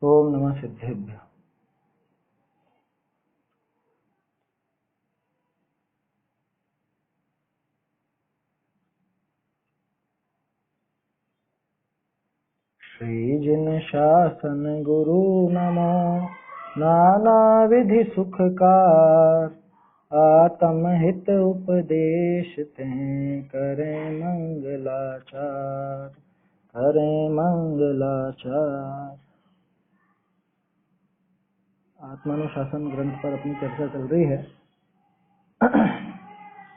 ओम नमः सिद्धेभ्य। श्री जिन शासन गुरु नमो नाना विधि सुखकार, आत्म हित उपदेश ते करें मंगलाचार, करें मंगलाचार। आत्मानुशासन ग्रंथ पर अपनी चर्चा चल रही है।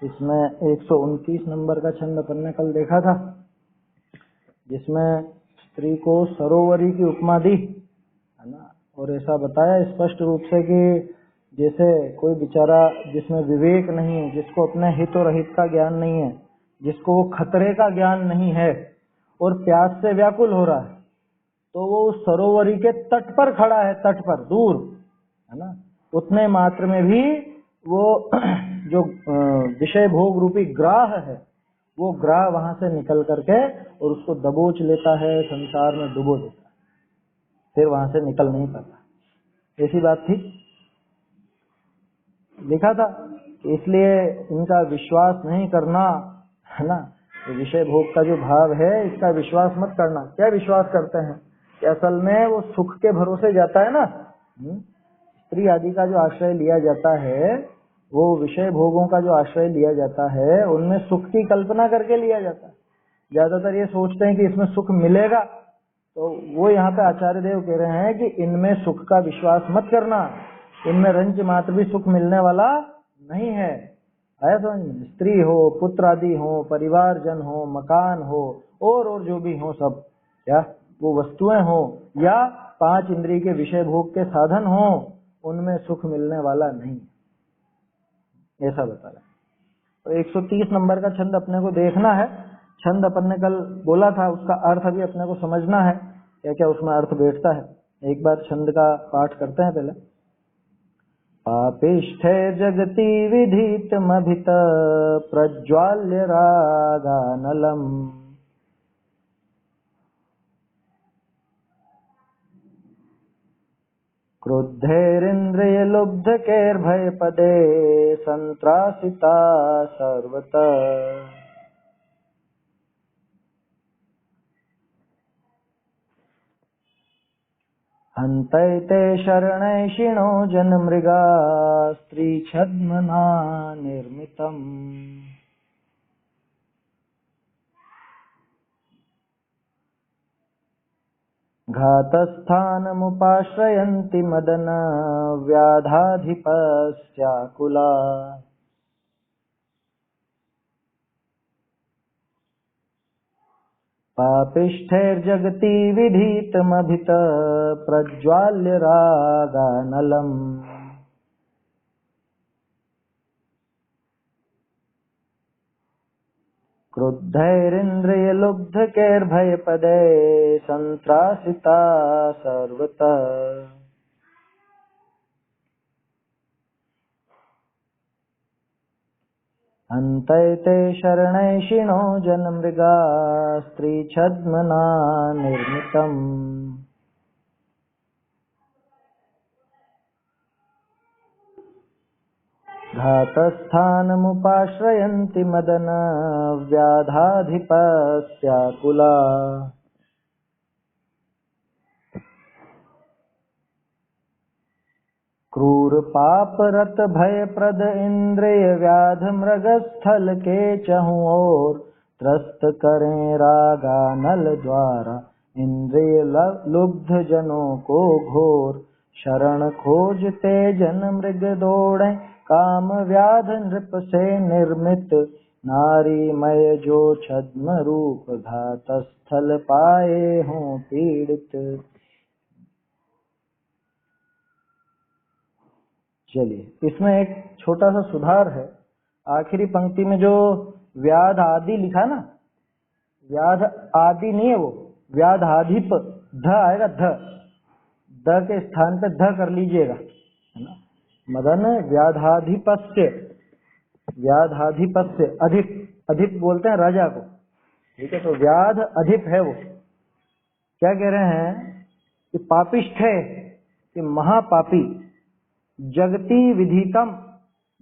इसमें 129 नंबर का छंद अपन ने कल देखा था, जिसमें स्त्री को सरोवरी की उपमा दी है ना, और ऐसा बताया स्पष्ट रूप से कि जैसे कोई बेचारा जिसमें विवेक नहीं है, जिसको अपने हित और अहित का ज्ञान नहीं है, जिसको वो खतरे का ज्ञान नहीं है और प्यास से व्याकुल हो रहा है, तो वो उस सरोवरी के तट पर खड़ा है, तट पर दूर है ना, उतने मात्र में भी वो जो विषय भोग रूपी ग्राह है, वो ग्राह वहां से निकल करके और उसको दबोच लेता है, संसार में डुबो देता है, फिर वहां से निकल नहीं पाता। ऐसी बात थी, लिखा था। इसलिए इनका विश्वास नहीं करना है ना, तो विषय भोग का जो भाव है इसका विश्वास मत करना। क्या विश्वास करते हैं कि असल में वो सुख के भरोसे जाता है ना, स्त्री आदि का जो आश्रय लिया जाता है, वो विषय भोगों का जो आश्रय लिया जाता है, उनमें सुख की कल्पना करके लिया जाता है। ज्यादातर ये सोचते हैं कि इसमें सुख मिलेगा, तो वो यहाँ पे आचार्य देव कह रहे हैं कि इनमें सुख का विश्वास मत करना, इनमें रंच मात्र भी सुख मिलने वाला नहीं है। आया समझ में? स्त्री हो, पुत्र आदि हो, परिवार जन हो, मकान हो और जो भी हो सब, क्या वो वस्तुएं हो या 5 इंद्रिय के विषय भोग के साधन हो, उनमें सुख मिलने वाला नहीं, ऐसा बता रहा है। तो 130 नंबर का छंद अपने को देखना है। छंद अपन ने कल बोला था, उसका अर्थ अभी अपने को समझना है, क्या क्या उसमें अर्थ बैठता है। एक बार छंद का पाठ करते हैं पहले। पापिष्ठे जगति विधितमभित प्रज्वाल्य रागानलम्, क्रुद्धेरिन्द्रियलुब्धकैर्भयपदे संत्रासिता सर्वतः, हन्तैते शरणैषिणो जनमृगा स्त्रीछद्मना निर्मितम्। घातस्थानमुपाश्रयन्ति मदन व्याधाधिपस्याकुला, पापिष्ठैर्जगति विधितमभित प्रज्वाल्य रागानलम्, क्रुद्धैरिन्द्रियलुब्धकैर्भयपदे संत्रासिता सर्वतः, हन्तैते शरणैषिणो जनमृगा स्त्रीछद्मना निर्मितम्। घातस्थानमुपाश्रयन्ति मदन व्याधाधिपस्याकुला, क्रूर पाप रत भयप्रद इंद्रिय व्याध मृगस्थल के चहुँ ओर, त्रस्त करें रागानल द्वारा इंद्रिय लुब्ध जनों को घोर, शरण खोजते जन मृग दौड़े काम व्याध नृप से निर्मित, नारीमय जो छद्म रूप घात स्थल पाए हों पीड़ित। चलिए, इसमें एक छोटा सा सुधार है। आखिरी पंक्ति में जो व्याध आदि लिखा ना, व्याध आदि नहीं है वो, व्याध आधिप, ध आएगा, ध के स्थान पे ध कर लीजिएगा, है ना। मदन व्याधाधिपस्य, व्याधाधिपस्य, अधिप, अधिप बोलते हैं राजा को, ठीक है। तो व्याध अधिप है वो। क्या कह रहे हैं कि पापिष्ठ है, कि महापापी, जगति विधितम,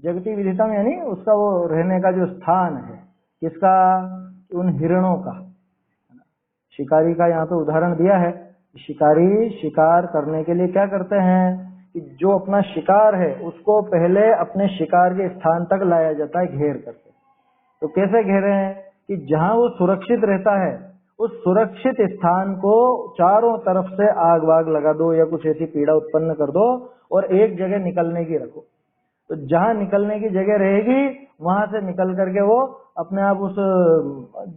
जगति विधितम यानी उसका वो रहने का जो स्थान है, किसका, उन हिरणों का। शिकारी का यहाँ पे उदाहरण दिया है। शिकारी शिकार करने के लिए क्या करते हैं कि जो अपना शिकार है उसको पहले अपने शिकार के स्थान तक लाया जाता है घेर करके। तो कैसे घेरे हैं कि जहां वो सुरक्षित रहता है उस सुरक्षित स्थान को चारों तरफ से आग वाग लगा दो या कुछ ऐसी पीड़ा उत्पन्न कर दो और एक जगह निकलने की रखो। तो जहां निकलने की जगह रहेगी वहां से निकल करके वो अपने आप उस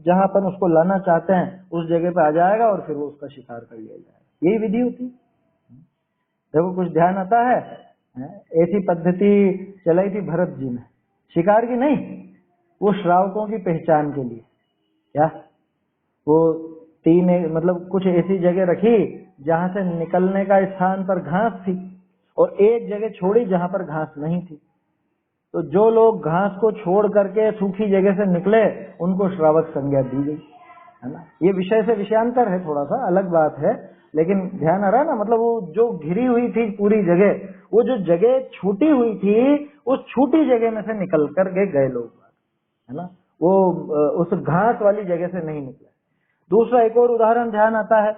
जहां अपन उसको लाना चाहते हैं उस जगह पे आ जाएगा और फिर वो उसका शिकार कर लिया जाएगा। यही विधि होती है। देखो कुछ ध्यान आता है, ऐसी पद्धति चलाई थी भरत जी ने, शिकार की नहीं, वो श्रावकों की पहचान के लिए। क्या वो तीन मतलब कुछ ऐसी जगह रखी जहां से निकलने का स्थान पर घास थी और एक जगह छोड़ी जहां पर घास नहीं थी। तो जो लोग घास को छोड़ करके सूखी जगह से निकले उनको श्रावक संज्ञा दी गई, है ना। ये विषय से विषयांतर है, थोड़ा सा अलग बात है, लेकिन ध्यान आ रहा है ना। मतलब वो जो घिरी हुई थी पूरी जगह, वो जो जगह छूटी हुई थी उस छूटी जगह में से निकल करके गए लोग, है ना। वो उस घास वाली जगह से नहीं निकले। दूसरा एक और उदाहरण ध्यान आता है,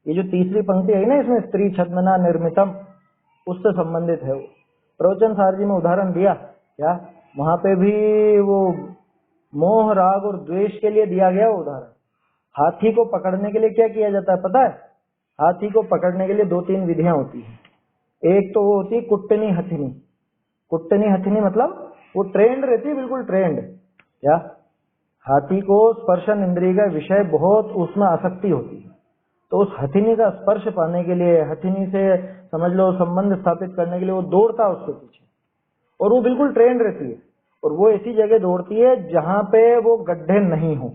ये जो तीसरी पंक्ति है ना इसमें, स्त्री छद्मना निर्मितम, उससे संबंधित है। वो प्रवचन सार जी में उदाहरण दिया क्या, वहां पे भी वो मोह राग और द्वेष के लिए दिया गया उदाहरण। हाथी को पकड़ने के लिए क्या किया जाता है पता है? हाथी को पकड़ने के लिए 2-3 विधियां होती है। एक तो वो होती है कुट्टनी हथिनी। कुट्टनी हथिनी मतलब वो ट्रेंड रहती है, बिल्कुल ट्रेंड। क्या हाथी को स्पर्शन इंद्रिय का विषय बहुत उसमें आसक्ति होती है, तो उस हथिनी का स्पर्श पाने के लिए, हथिनी से समझ लो संबंध स्थापित करने के लिए वो दौड़ता उसके पीछे, और वो बिल्कुल ट्रेंड रहती है। और वो ऐसी जगह दौड़ती है जहां पे वो गड्ढे नहीं हो।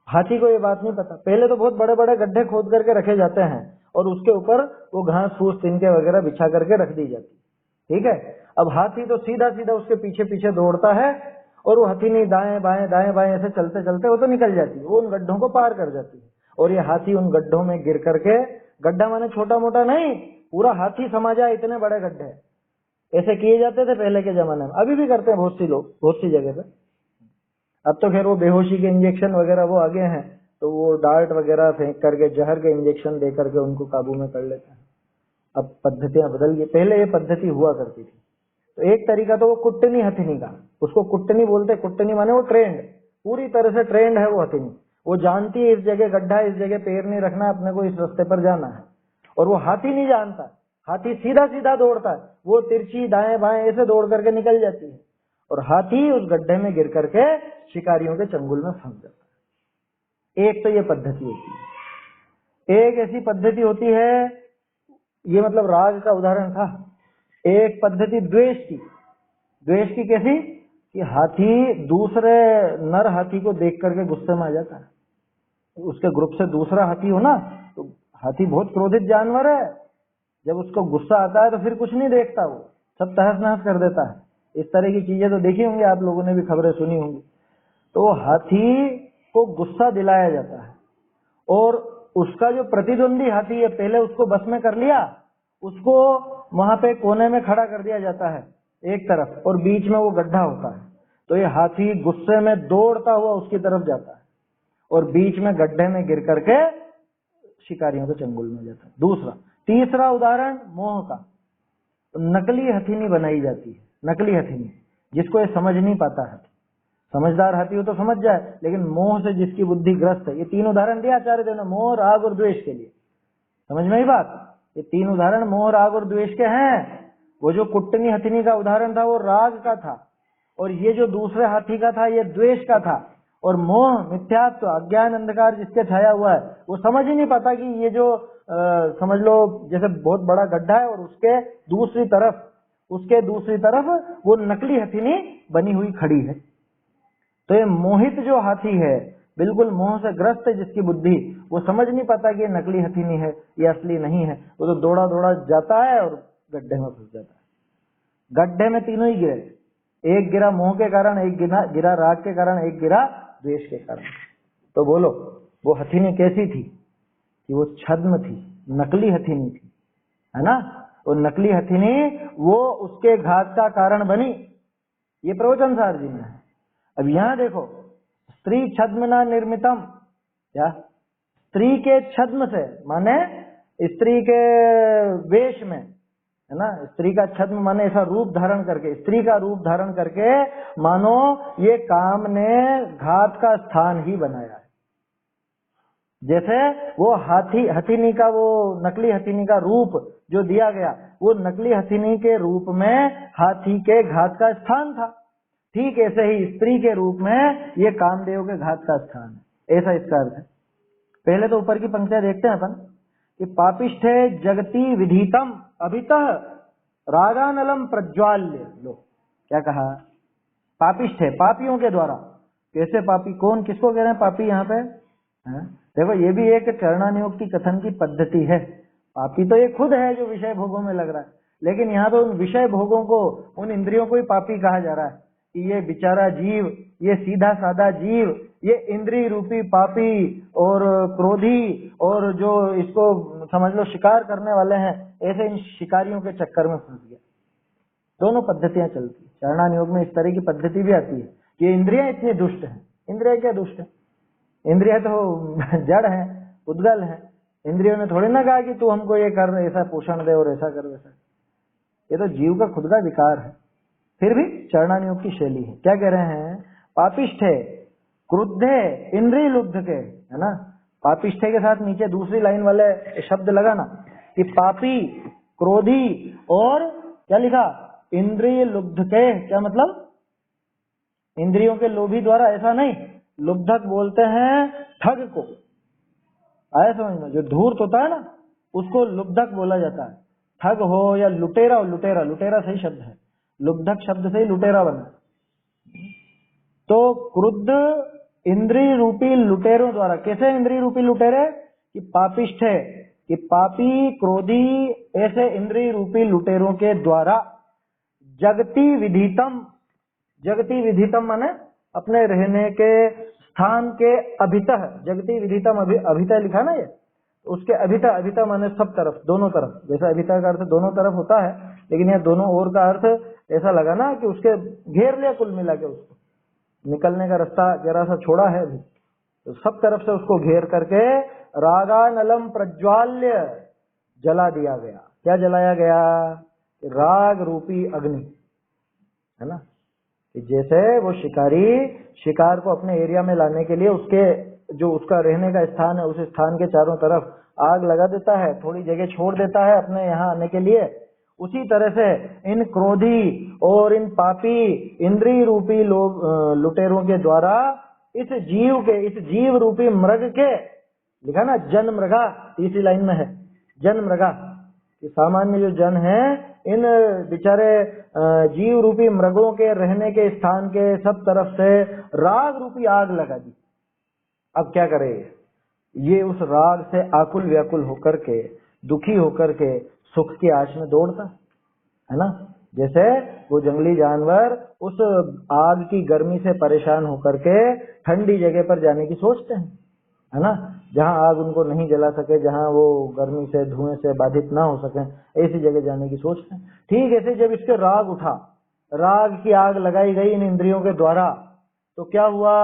हाथी को ये बात नहीं पता, पहले तो बहुत बड़े बड़े गड्ढे खोद करके रखे जाते हैं और उसके ऊपर वो घास फूस तिनके वगैरह बिछा करके रख दी जाती, ठीक है। अब हाथी तो सीधा सीधा उसके पीछे पीछे दौड़ता है और वो हथिनी दाएं बाएं ऐसे चलते चलते वो तो निकल जाती है, वो उन गड्ढों को पार कर जाती है। और ये हाथी उन गड्ढों में गिर करके, गड्ढा माने छोटा मोटा नहीं, पूरा हाथी समा जाए इतने बड़े गड्ढे, ऐसे किए जाते थे पहले के जमाने में, अभी भी करते हैं बहुत सी लोग बहुत सी जगह पे। अब तो खैर वो बेहोशी के इंजेक्शन वगैरह वो आगे हैं, तो वो डार्ट वगैरह फेंक करके जहर के इंजेक्शन दे करके उनको काबू में कर लेते हैं। अब पद्धतियां बदल गई, पहले ये पद्धति हुआ करती थी। तो एक तरीका तो वो कुट्टनी हथिनी का, उसको कुट्टनी बोलते, कुट्टनी माने वो ट्रेंड, पूरी तरह से ट्रेंड है वो हथिनी। वो जानती है इस जगह गड्ढा है, इस जगह पैर नहीं रखना, अपने को इस रास्ते पर जाना है। और वो हाथी नहीं जानता, हाथी सीधा सीधा दौड़ता है, वो तिरछी दाएं बाएं ऐसे दौड़ करके निकल जाती है और हाथी उस गड्ढे में गिर करके शिकारियों के चंगुल में फंस जाता है। एक तो ये पद्धति होती है। एक ऐसी पद्धति होती है, ये मतलब राग का उदाहरण था। एक पद्धति द्वेष की। द्वेष की कैसी कि हाथी दूसरे नर हाथी को देख करके गुस्से में आ जाता है। उसके ग्रुप से दूसरा हाथी हो ना, तो हाथी बहुत क्रोधित जानवर है, जब उसको गुस्सा आता है तो फिर कुछ नहीं देखता, वो सब तहस नहस कर देता है। इस तरह की चीजें तो देखी होंगी आप लोगों ने भी, खबरें सुनी होंगी। तो हाथी को गुस्सा दिलाया जाता है और उसका जो प्रतिद्वंदी हाथी है पहले उसको बस में कर लिया, उसको वहां पे कोने में खड़ा कर दिया जाता है एक तरफ, और बीच में वो गड्ढा होता है। तो ये हाथी गुस्से में दौड़ता हुआ उसकी तरफ जाता है और बीच में गड्ढे में गिर करके शिकारियों के चंगुल में जाता है। दूसरा, तीसरा उदाहरण मोह का। तो नकली हथिनी बनाई जाती है, नकली हथिनी, जिसको ये समझ नहीं पाता है। समझदार हाथी हो तो समझ जाए, लेकिन मोह से जिसकी बुद्धि ग्रस्त है। ये 3 उदाहरण दिया आचार्य देव ने, मोह राग और द्वेष के लिए। समझ में ही बात? ये 3 उदाहरण मोह राग और द्वेष के हैं। वो जो कुट्टनी हथिनी का उदाहरण था वो राग का था, और ये जो दूसरे हाथी का था ये द्वेष का था। और मोह मिथ्यात्व अज्ञान अंधकार जिसके छाया हुआ है, वो समझ ही नहीं पाता कि ये जो समझ लो जैसे बहुत बड़ा गड्ढा है और उसके दूसरी तरफ वो नकली हथिनी बनी हुई खड़ी है। तो ये मोहित जो हाथी है, बिल्कुल मोह से ग्रस्त है जिसकी बुद्धि, वो समझ नहीं पाता कि ये नकली हथिनी है, ये असली नहीं है। वो तो दौड़ा दौड़ा जाता है और गड्ढे में फंस जाता है। गड्ढे में तीनों ही गिरे, एक गिरा मोह के कारण, एक गिरा राग के कारण, एक गिरा द्वेष के कारण। तो बोलो वो हथिनी कैसी थी कि वो छद्म थी, नकली हथिनी थी, है ना। वो नकली हथिनी वो उसके घात का कारण बनी, ये प्रवचन सार जी में है। अब यहां देखो, स्त्री छद्मना निर्मितम, क्या स्त्री के छद्म से माने स्त्री के वेश में, है ना। स्त्री का छद्म माने ऐसा रूप धारण करके, स्त्री का रूप धारण करके मानो ये काम ने घात का स्थान ही बनाया है। जैसे वो हथिनी का वो नकली हथिनी का रूप जो दिया गया, वो नकली हथिनी के रूप में हाथी के घात का स्थान था, ठीक ऐसे ही स्त्री के रूप में ये कामदेव के घात का स्थान है, ऐसा इसका अर्थ है। पहले तो ऊपर की पंक्तियां देखते हैं अपन कि पापिष्ठे जगति विधितम अभितः रागानलम प्रज्वाल्य। लो क्या कहा, पापिष्ठे, पापियों के द्वारा। कैसे पापी, कौन किसको कह रहे हैं पापी यहाँ पे, है? देखो ये भी एक चरणानुयोक्ति कथन की पद्धति है। पापी तो ये खुद है जो विषय भोगों में लग रहा है, लेकिन यहाँ तो उन विषय भोगों को, उन इंद्रियों को ही पापी कहा जा रहा है कि ये बेचारा जीव, ये सीधा साधा जीव, ये इंद्रिय रूपी पापी और क्रोधी और जो इसको समझ लो शिकार करने वाले हैं, ऐसे इन शिकारियों के चक्कर में फंस गया। दोनों पद्धतियां चलती है। चरणानुयोग में इस तरह की पद्धति भी आती है कि इंद्रियां इतनी दुष्ट हैं। इंद्रिया क्या दुष्ट है, इंद्रिया तो जड़ है, उद्गल है। इंद्रियों ने थोड़ी ना कहा कि तू हमको ये कर, ऐसा पोषण दे और ऐसा कर वैसा। ये तो जीव का खुद का विकार है। फिर भी चरणानुयोग की शैली है। क्या कह रहे हैं, पापिष्ठे क्रुद्धे इंद्रिय लुब्ध के, है ना। पापिष्ठे के साथ नीचे दूसरी लाइन वाले शब्द लगाना कि पापी, क्रोधी और क्या लिखा, इंद्रिय लुब्ध के। क्या मतलब, इंद्रियों के लोभी द्वारा, ऐसा नहीं। लुब्धक बोलते हैं ठग को, आया समझ में, जो धूर्त होता है ना उसको लुब्धक बोला जाता है। ठग हो या लुटेरा हो, लुटेरा, लुटेरा सही शब्द है, लुब्धक शब्द से ही लुटेरा बना। तो क्रुद्ध इंद्रिय रूपी लुटेरों द्वारा। कैसे इंद्रिय रूपी लुटेरे, कि पापिष्ठ है, कि पापी, क्रोधी, ऐसे इंद्रिय रूपी लुटेरों के द्वारा जगति विधितम। जगति विधितम माने अपने रहने के स्थान के अभितः, जगति विधितम, अभितः लिखा ना ये, उसके अभितः, अभितः माने सब तरफ, दोनों तरफ। जैसा अभितः का अर्थ दोनों तरफ होता है, लेकिन यह दोनों ओर का अर्थ ऐसा लगा ना कि उसके घेर लिया कुल मिला के, उसको निकलने का रास्ता जरा सा छोड़ा है अभी, तो सब तरफ से उसको घेर करके रागानलम प्रज्वाल्य जला दिया गया। क्या जलाया गया, राग रूपी अग्नि, है ना। जैसे वो शिकारी शिकार को अपने एरिया में लाने के लिए उसके जो उसका रहने का स्थान है, उस स्थान के चारों तरफ आग लगा देता है, थोड़ी जगह छोड़ देता है अपने यहाँ आने के लिए, उसी तरह से इन क्रोधी और इन पापी इंद्रिय रूपी लुटेरों के द्वारा इस जीव के, इस जीव रूपी मृग के, लिखा ना जन मृगा, तीसरी लाइन में है जन मृगा, कि सामान्य जो जन है, इन बेचारे जीव रूपी मृगों के रहने के स्थान के सब तरफ से राग रूपी आग लगा दी। अब क्या करे, ये उस राग से आकुल व्याकुल होकर के, दुखी होकर के सुख की आश में दौड़ता है ना। जैसे वो जंगली जानवर उस आग की गर्मी से परेशान होकर के ठंडी जगह पर जाने की सोचते हैं, है ना, जहां आग उनको नहीं जला सके, जहां वो गर्मी से धुएं से बाधित ना हो सके, ऐसी जगह जाने की सोचते हैं। ठीक ऐसे जब इसके राग उठा, राग की आग लगाई गई इन इंद्रियों के द्वारा, तो क्या हुआ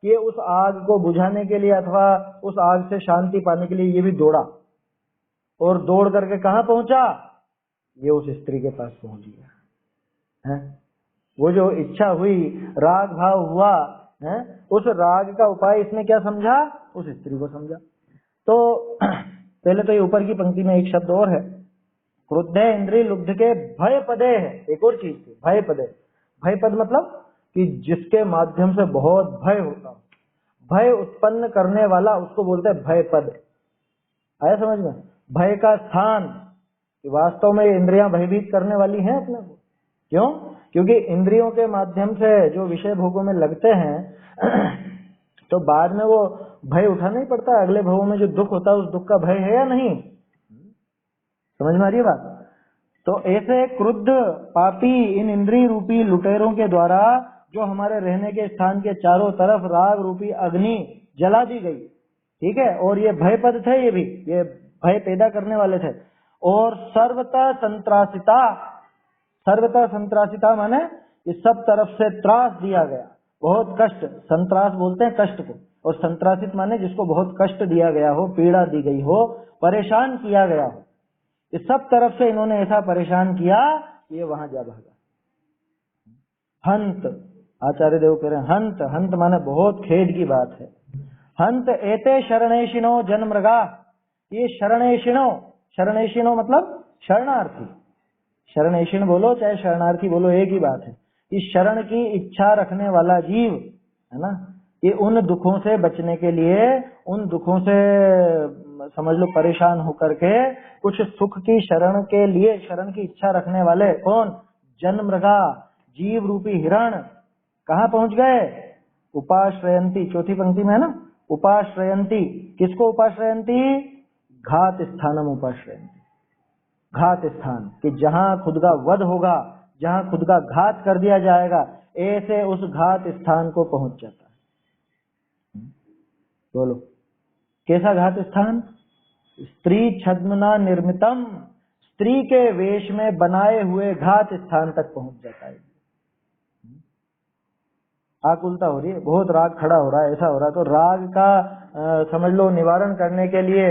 कि उस आग को बुझाने के लिए अथवा उस आग से शांति पाने के लिए ये भी दौड़ा, और दौड़ करके कहां पहुंचा, ये उस स्त्री के पास पहुंच गया है। वो जो इच्छा हुई, राग भाव हुआ है, उस राग का उपाय इसने क्या समझा, उस स्त्री को समझा। तो पहले तो ये ऊपर की पंक्ति में एक शब्द और है, क्रुद्धे इंद्रिय लुब्ध के भय पदे है। एक और चीज थी भय पदे। भय पद मतलब कि जिसके माध्यम से बहुत भय होता, भय उत्पन्न करने वाला, उसको बोलते हैं भय पद। आया समझ में, भय का स्थान, कि वास्तव में इंद्रियां भयभीत करने वाली हैं अपने को। क्यों, क्योंकि इंद्रियों के माध्यम से जो विषय भोगों में लगते हैं तो बाद में वो भय उठाना ही पड़ता है। अगले भवों में जो दुख होता है उस दुख का भय है या नहीं, समझ में आ रही है बात। तो ऐसे क्रुद्ध पापी इन इंद्रिय रूपी लुटेरों के द्वारा जो हमारे रहने के स्थान के चारों तरफ राग रूपी अग्नि जला दी गई, ठीक है। और ये भय पद थे, ये भी, ये भय पैदा करने वाले थे। और सर्वतः संत्रासिता माने ये सब तरफ से त्रास दिया गया, बहुत कष्ट, संत्रास बोलते हैं कष्ट को, और संत्रासित माने जिसको बहुत कष्ट दिया गया हो, पीड़ा दी गई हो, परेशान किया गया हो, ये सब तरफ से इन्होंने ऐसा परेशान किया, ये वहां जा भागा। हंत, आचार्य देव कह रहे हैं हंत, हंत माने बहुत खेद की बात है। हंत एते शरणेशिनो जनमृगा, ये शरणेशिनो मतलब शरणार्थी, शरणेशिन बोलो चाहे शरणार्थी बोलो एक ही बात है। इस शरण की इच्छा रखने वाला जीव है ना, ये उन दुखों से बचने के लिए, उन दुखों से समझ लो परेशान होकर के कुछ सुख की शरण के लिए शरण की इच्छा रखने वाले कौन? जनमृगा, जीव रूपी हिरण कहाँ पहुंच गए? उपाश्रयंती, चौथी पंक्ति में है ना, उपाश्रयंती, किसको उपाश्रयंती? घात स्थानम उपाश्रयंती, घात स्थान, कि जहां खुद का वध होगा, जहां खुद का घात कर दिया जाएगा, ऐसे उस घात स्थान को पहुंच जाता है। बोलो कैसा घात स्थान? स्त्री छद्मना निर्मितम, स्त्री के वेश में बनाए हुए घात स्थान तक पहुंच जाता है। आकुलता हो रही है, बहुत राग खड़ा हो रहा है, ऐसा हो रहा है, तो राग का समझ लो निवारण करने के लिए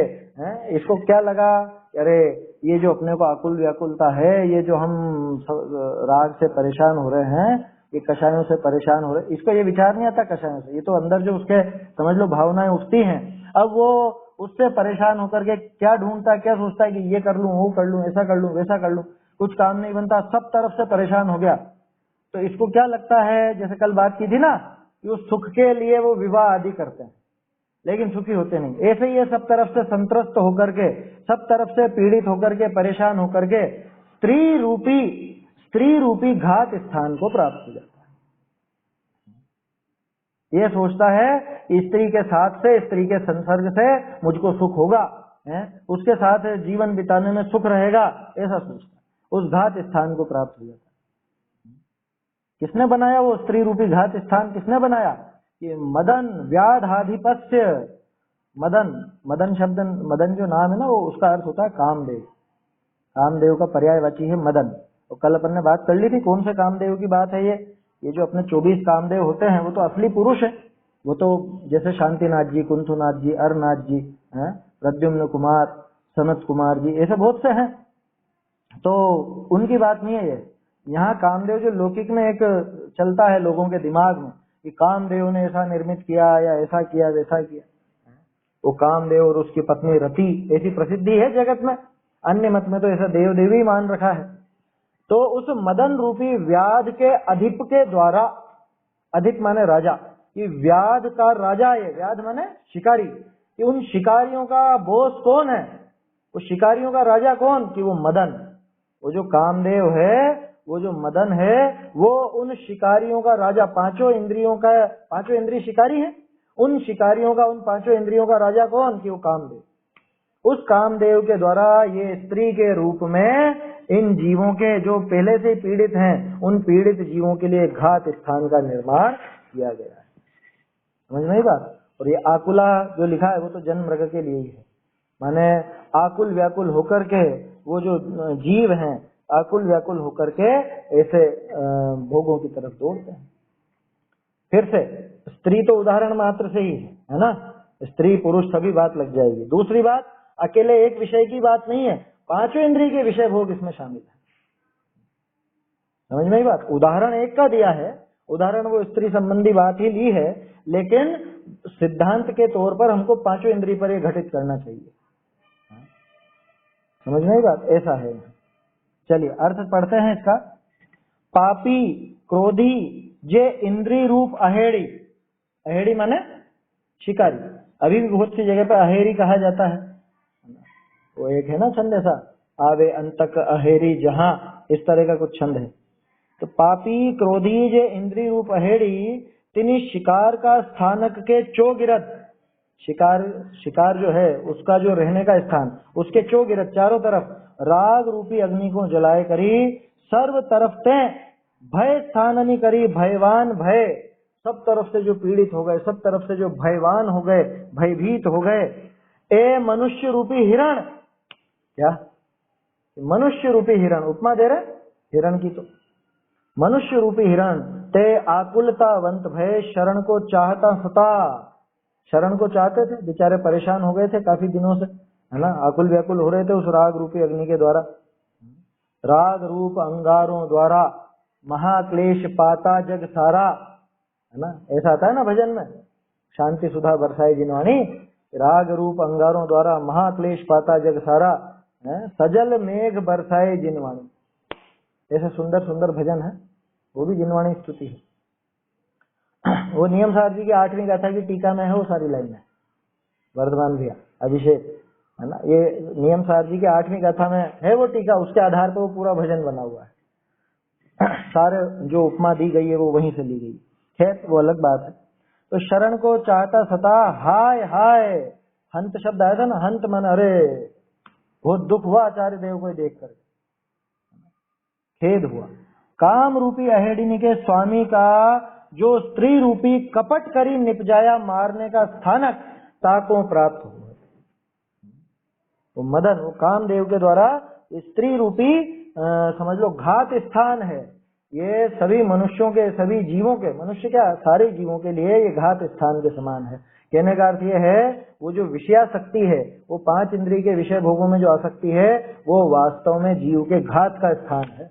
इसको क्या लगा, अरे ये जो अपने को आकुल व्याकुलता है, ये जो हम राग से परेशान हो रहे हैं, ये कषायों से परेशान हो रहे हैं, इसको ये विचार नहीं आता कषायों से, ये तो अंदर जो उसके समझ लो भावनाएं उठती हैं, अब वो उससे परेशान होकर के क्या ढूंढता है, क्या सोचता है कि ये कर लूं, वो कर लूं, ऐसा कर लूं, वैसा कर लूं, कुछ काम नहीं बनता, सब तरफ से परेशान हो गया। तो इसको क्या लगता है, जैसे कल बात की थी ना, कि उस सुख के लिए वो विवाह आदि करते हैं लेकिन सुखी होते नहीं। ऐसे ही ये सब तरफ से संत्रस्त होकर के, सब तरफ से पीड़ित होकर के, परेशान होकर के स्त्री रूपी घात स्थान को प्राप्त हो जाता है। ये सोचता है स्त्री के साथ से, स्त्री के संसर्ग से मुझको सुख होगा, उसके साथ जीवन बिताने में सुख रहेगा, ऐसा सोचता है, उस घात स्थान को प्राप्त हो जाता है। किसने बनाया वो स्त्री रूपी घात स्थान? किसने बनाया? ये मदन व्याधाधिपत्य, मदन शब्द, मदन जो नाम है ना, वो उसका अर्थ होता है कामदेव, कामदेव का पर्यायवाची है मदन। तो कल अपन ने बात कर ली थी कौन से कामदेव की बात है ये जो अपने 24 कामदेव होते हैं वो तो असली पुरुष है, वो तो जैसे शांतिनाथ जी, कुंथुनाथ जी, अरनाथ जी, प्रद्युम्न कुमार, सनत कुमार जी, ऐसे बहुत से हैं, तो उनकी बात नहीं है ये। यहाँ कामदेव जो लौकिक में एक चलता है लोगों के दिमाग में कि कामदेव ने ऐसा निर्मित किया या ऐसा किया वैसा किया, वो कामदेव और उसकी पत्नी रति ऐसी प्रसिद्धि है जगत में, अन्य मत में तो ऐसा देव देवी मान रखा है। तो उस मदन रूपी व्याध के अधिप के द्वारा, अधिप माने राजा, कि व्याध का राजा है, व्याध माने शिकारी, कि उन शिकारियों का बॉस कौन है, वो शिकारियों का राजा कौन? कि वो मदन, वो जो कामदेव है, वो जो मदन है, वो उन शिकारियों का राजा, पांचों इंद्रिय शिकारी है, उन शिकारियों का, उन पांचों इंद्रियों का राजा कौन? कि वो कामदेव। उस कामदेव के द्वारा ये स्त्री के रूप में इन जीवों के जो पहले से पीड़ित हैं, उन पीड़ित जीवों के लिए घात स्थान का निर्माण किया गया है। समझ में आई बात? और ये आकुला जो लिखा है वो तो जन्म मृग के लिए ही है, माने आकुल व्याकुल होकर के वो जो जीव हैं, आकुल व्याकुल होकर के ऐसे भोगों की तरफ दौड़ते हैं। फिर से स्त्री तो उदाहरण मात्र से ही है ना, स्त्री पुरुष सभी बात लग जाएगी। दूसरी बात, अकेले एक विषय की बात नहीं है, पांचों इंद्रिय के विषय भोग इसमें शामिल है। समझ में आई बात? उदाहरण एक का दिया है, उदाहरण वो स्त्री संबंधी बात ही ली है, लेकिन सिद्धांत के तौर पर हमको पांचों इंद्रिय पर ये घटित करना चाहिए। समझ में आई बात? ऐसा है। चलिए अर्थ पढ़ते हैं इसका। पापी क्रोधी जे इंद्रिय रूप अहेड़ी, अहेड़ी माने शिकारी, अभी भी बहुत सी जगह पर अहेरी कहा जाता है, वो एक है ना छंद ऐसा, आवे अंतक अहेरी जहां, इस तरह का कुछ छंद है। तो पापी क्रोधी जे इंद्रिय रूप अहेड़ी तिनी शिकार का स्थानक के चौगिरद, शिकार जो है उसका जो रहने का स्थान, उसके चौगिरद चारों तरफ राग रूपी अग्नि को जलाए करी, सर्व तरफ ते भय स्थाननी करी, भयवान भय, सब तरफ से जो पीड़ित हो गए, सब तरफ से जो भयवान हो गए, भयभीत हो गए। ए मनुष्य रूपी हिरण, क्या? मनुष्य रूपी हिरण, उपमा दे रहे हिरण की। तो मनुष्य रूपी हिरण ते आकुलतावंत भय शरण को चाहता सता, शरण को चाहते थे, बेचारे परेशान हो गए थे काफी दिनों से, है ना, आकुल व्याकुल हो रहे थे उस राग रूपी अग्नि के द्वारा। राग रूप अंगारों द्वारा महाक्लेश पाता जग सारा, है ना, ऐसा आता है ना भजन में, शांति सुधा बरसाए जिनवाणी, राग रूप अंगारों द्वारा महाक्लेश पाता जग सारा, सजल मेघ बरसाए जिनवाणी। ऐसे सुंदर सुंदर भजन है, वो भी जिनवाणी स्तुति है। वो नियम सार जी की 8वीं गाथा की टीका में है वो सारी लाइन है, वर्धमान भैया अभिषेक, है ना, ये नियम सार जी की 8वीं गाथा में है वो टीका, उसके आधार पर वो पूरा भजन बना हुआ है। सारे जो उपमा दी गई है वो वहीं से ली गई, खैर वो अलग बात है। तो शरण को चाहता सता हाय हाय, हंत शब्द आया था ना, हंत मन, अरे बहुत दुख हुआ आचार्य देव को देख कर, खेद हुआ। काम रूपी अहेडिनी के स्वामी का जो स्त्री रूपी कपट करी निपजाया मारने का स्थानक ताकों प्राप्त हुआ। वो मदन, वो कामदेव के द्वारा स्त्री रूपी समझ लो घात स्थान है। ये सभी मनुष्यों के, सभी जीवों के, मनुष्य क्या सारे जीवों के लिए ये घात स्थान के समान है। कहने का अर्थ ये है, वो जो विषयासक्ति है, वो 5 इंद्रिय के विषय भोगों में जो आसक्ति है, वो वास्तव में जीव के घात का स्थान है।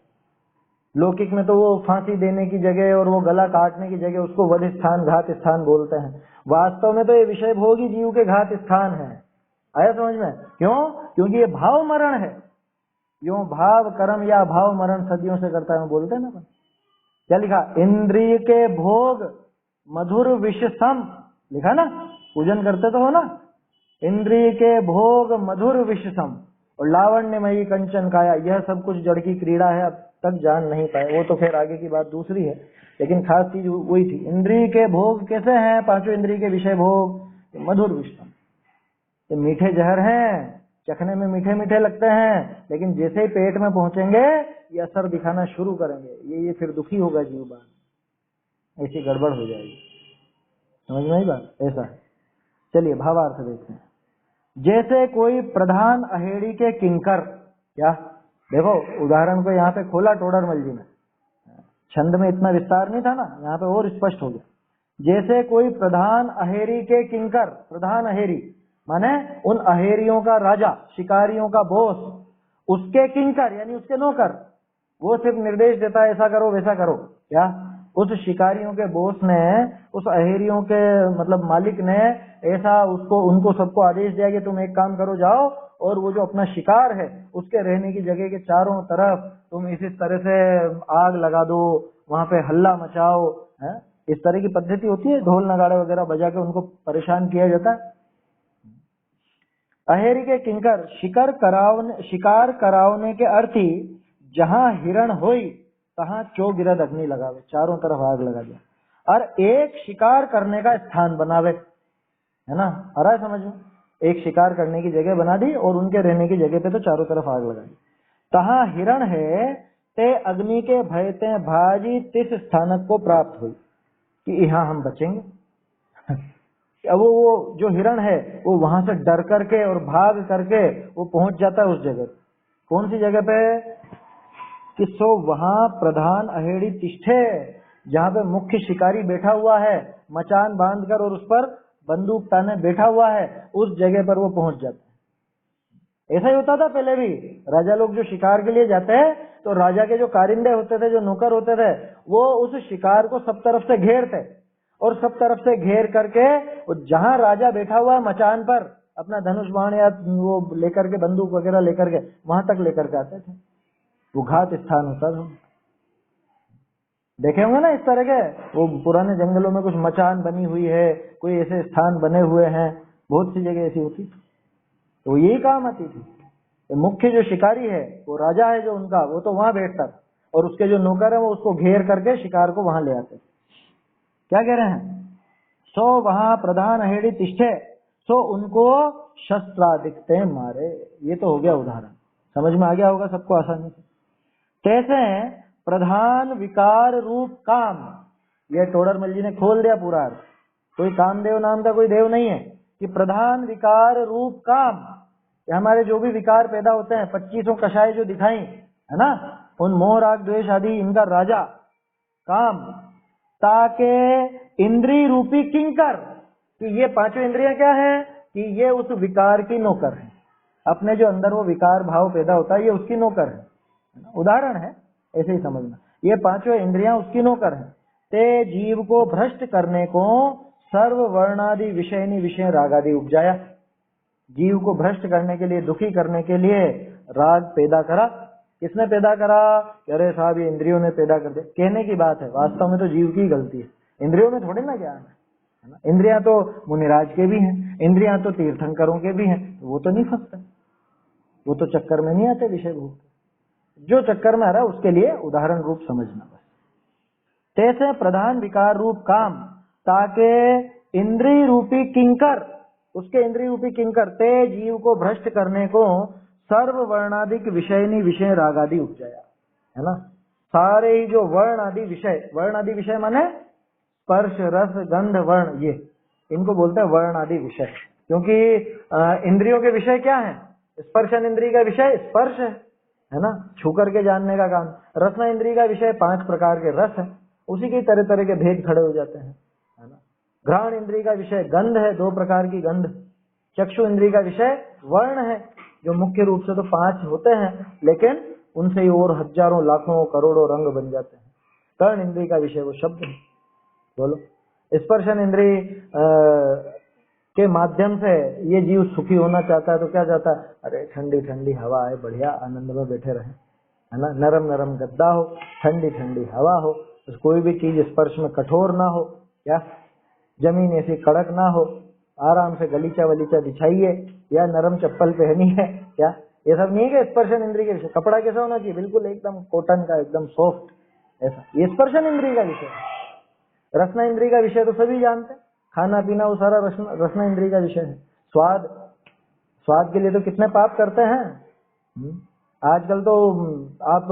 लौकिक में तो वो फांसी देने की जगह और वो गला काटने की जगह उसको वध स्थान, घात स्थान बोलते हैं। वास्तव में तो ये विषय भोग ही जीव के घात स्थान है। आया समझ में? क्यों? क्योंकि ये भाव मरण है। यो भाव कर्म या भाव मरण सदियों से करता है, बोलते हैं ना। क्या लिखा? इंद्रिय के भोग मधुर विष सम, लिखा ना, पूजन करते तो हो ना, इंद्रिय के भोग मधुर विष सम और लावण्यमयी कंचन काया, यह सब कुछ जड़ की क्रीड़ा है, अब तक जान नहीं पाए। वो तो फिर आगे की बात दूसरी है, लेकिन खास चीज वही थी। इंद्रिय के भोग कैसे हैं? 5 इंद्रिय के विषय भोग मधुर विषम, ये मीठे जहर हैं, चखने में मीठे मीठे लगते हैं, लेकिन जैसे ही पेट में पहुंचेंगे ये असर दिखाना शुरू करेंगे, ये फिर दुखी होगा जीव, बात ऐसी गड़बड़ हो जाएगी। समझ में आई बात? ऐसा है। चलिए भावार्थ देखते हैं। जैसे कोई प्रधान अहेड़ी के किंकर, क्या देखो उदाहरण को यहाँ पे खोला टोडरमल जी ने, छंद में इतना विस्तार नहीं था ना, यहाँ पे और स्पष्ट हो गया। जैसे कोई प्रधान अहेरी के किंकर, प्रधान अहेरी माने उन अहेरियों का राजा, शिकारियों का बॉस, उसके किंकर यानी उसके नौकर, वो सिर्फ निर्देश देता है ऐसा करो वैसा करो। क्या उस शिकारियों के बॉस ने, उस अहेरियों के मतलब मालिक ने ऐसा उसको, उनको सबको आदेश दिया कि तुम एक काम करो, जाओ और वो जो अपना शिकार है उसके रहने की जगह के चारों तरफ तुम इस तरह से आग लगा दो, वहां पे हल्ला मचाओ, है? इस तरह की पद्धति होती है, ढोल नगाड़े वगैरह बजा के उनको परेशान किया जाता है। अहेरी के किंकर शिकार करावने के अर्थी जहां हिरण होई तहां चौगिरद अग्नि लगावे, चारों तरफ आग लगा दे और एक शिकार करने का स्थान बनावे, है ना, आ रहा है समझ में? एक शिकार करने की जगह बना दी और उनके रहने की जगह पे तो चारों तरफ आग लगा दी। तहां हिरण है ते अग्नि के भय ते भाजी तिस स्थानक को प्राप्त हुई, कि यहाँ हम बचेंगे। अब वो जो हिरण है वो वहां से डर करके और भाग करके वो पहुंच जाता है उस जगह। कौन सी जगह पे? कि सो वहां प्रधान अहेड़ी तिष्ठे, जहां पे मुख्य शिकारी बैठा हुआ है, मचान बांधकर और उस पर बंदूक ताने बैठा हुआ है, उस जगह पर वो पहुंच जाता है। ऐसा ही होता था पहले भी। राजा लोग जो शिकार के लिए जाते हैं तो राजा के जो कारिंदे होते थे, जो नौकर होते थे, वो उस शिकार को सब तरफ से घेरते और सब तरफ से घेर करके जहां राजा बैठा हुआ है मचान पर, अपना धनुष बाण या वो लेकर के, बंदूक वगैरह लेकर के वहां तक लेकर के आते थे। वो घात स्थान होता था। देखे होंगे ना इस तरह के, वो पुराने जंगलों में कुछ मचान बनी हुई है, कोई ऐसे स्थान बने हुए हैं, बहुत सी जगह ऐसी होती थी। तो यही काम आती थी। मुख्य जो शिकारी है वो राजा है जो उनका, वो तो वहां बैठता था और उसके जो नौकर है वो उसको घेर करके शिकार को वहां ले आते। क्या कह रहे हैं? सो वहां प्रधान अहेड़ी तिष्ठे, सो उनको शस्त्रादिकते मारे। ये तो हो गया उदाहरण, समझ में आ गया होगा सबको आसानी से। कैसे? प्रधान विकार रूप काम, ये टोडरमल जी ने खोल दिया पूरा। कोई कामदेव नाम का कोई देव नहीं है, कि प्रधान विकार रूप काम ये हमारे जो भी विकार पैदा होते हैं, 25 कषाय जो दिखाई है ना, उन मोह राग द्वेष आदि, इनका राजा काम, ताके इंद्रिय रूपी किंकर, कि ये पांचों इंद्रियां क्या है कि ये उस विकार की नौकर है। अपने जो अंदर वो विकार भाव पैदा होता है, ये उसकी नौकर है। उदाहरण है, ऐसे ही समझना, ये पांचों इंद्रियां उसकी नौकर हैं। ते जीव को भ्रष्ट करने को सर्व वर्णादि विषयनी विषय राग आदि उपजाया। जीव को भ्रष्ट करने के लिए, दुखी करने के लिए राग पैदा करा। किसने पैदा करा? अरे साहब ये इंद्रियों ने पैदा कर दिया, कहने की बात है, वास्तव में तो जीव की गलती है। इंद्रियों में थोड़ी ना ज्ञान है ना। इंद्रियां तो मुनिराज के भी हैं, इंद्रियां तो तीर्थंकरों के भी हैं, वो तो नहीं फंसते, वो तो चक्कर में नहीं आते विषय भोग। जो चक्कर में आ रहा है उसके लिए उदाहरण रूप समझना बस। तैसे प्रधान विकार रूप काम, ताके इंद्रिय रूपी किंकर, उसके इंद्रिय रूपी किंकर ते जीव को भ्रष्ट करने को सर्व वर्णादिक विषयनी विषय राग आदि उपजाया, है ना। सारे ही जो वर्ण आदि विषय, वर्ण आदि विषय माने स्पर्श रस गंध वर्ण, ये इनको बोलते हैं वर्ण आदि विषय। क्योंकि इंद्रियों के विषय क्या है? स्पर्शन इंद्रिय का विषय स्पर्श है ना, छू करके जानने का काम। रसना इंद्रिय का विषय 5 प्रकार के रस है, उसी के तरह तरह के भेद खड़े हो जाते हैं, है ना। घ्राण इंद्रिय का विषय गंध है, 2 प्रकार की गंध। चक्षु इंद्रिय का विषय वर्ण है, जो मुख्य रूप से तो 5 होते हैं, लेकिन उनसे ही और हजारों लाखों करोड़ों रंग बन जाते हैं। कर्ण इंद्रिय का विषय वो शब्द है। बोलो, स्पर्शन इंद्रिय के माध्यम से ये जीव सुखी होना चाहता है तो क्या चाहता है? अरे ठंडी ठंडी हवा है, बढ़िया आनंद में बैठे रहे, है ना। नरम नरम गद्दा हो, ठंडी ठंडी हवा हो, कोई भी चीज स्पर्श में कठोर ना हो, क्या जमीन ऐसी कड़क ना हो, आराम से गलीचा वलीचा बिछाइए या नरम चप्पल पहनी है, क्या ये सब नहीं है? स्पर्शन इंद्रिय के विषय। कपड़ा कैसा होना चाहिए? बिल्कुल एकदम कॉटन का, एकदम सॉफ्ट, ऐसा, ये स्पर्शन इंद्रिय का विषय है। रसना इंद्रिय का विषय तो सभी जानते हैं, खाना पीना वो सारा रसना इंद्रिय का विषय है। स्वाद, स्वाद के लिए तो कितने पाप करते हैं। आजकल तो आप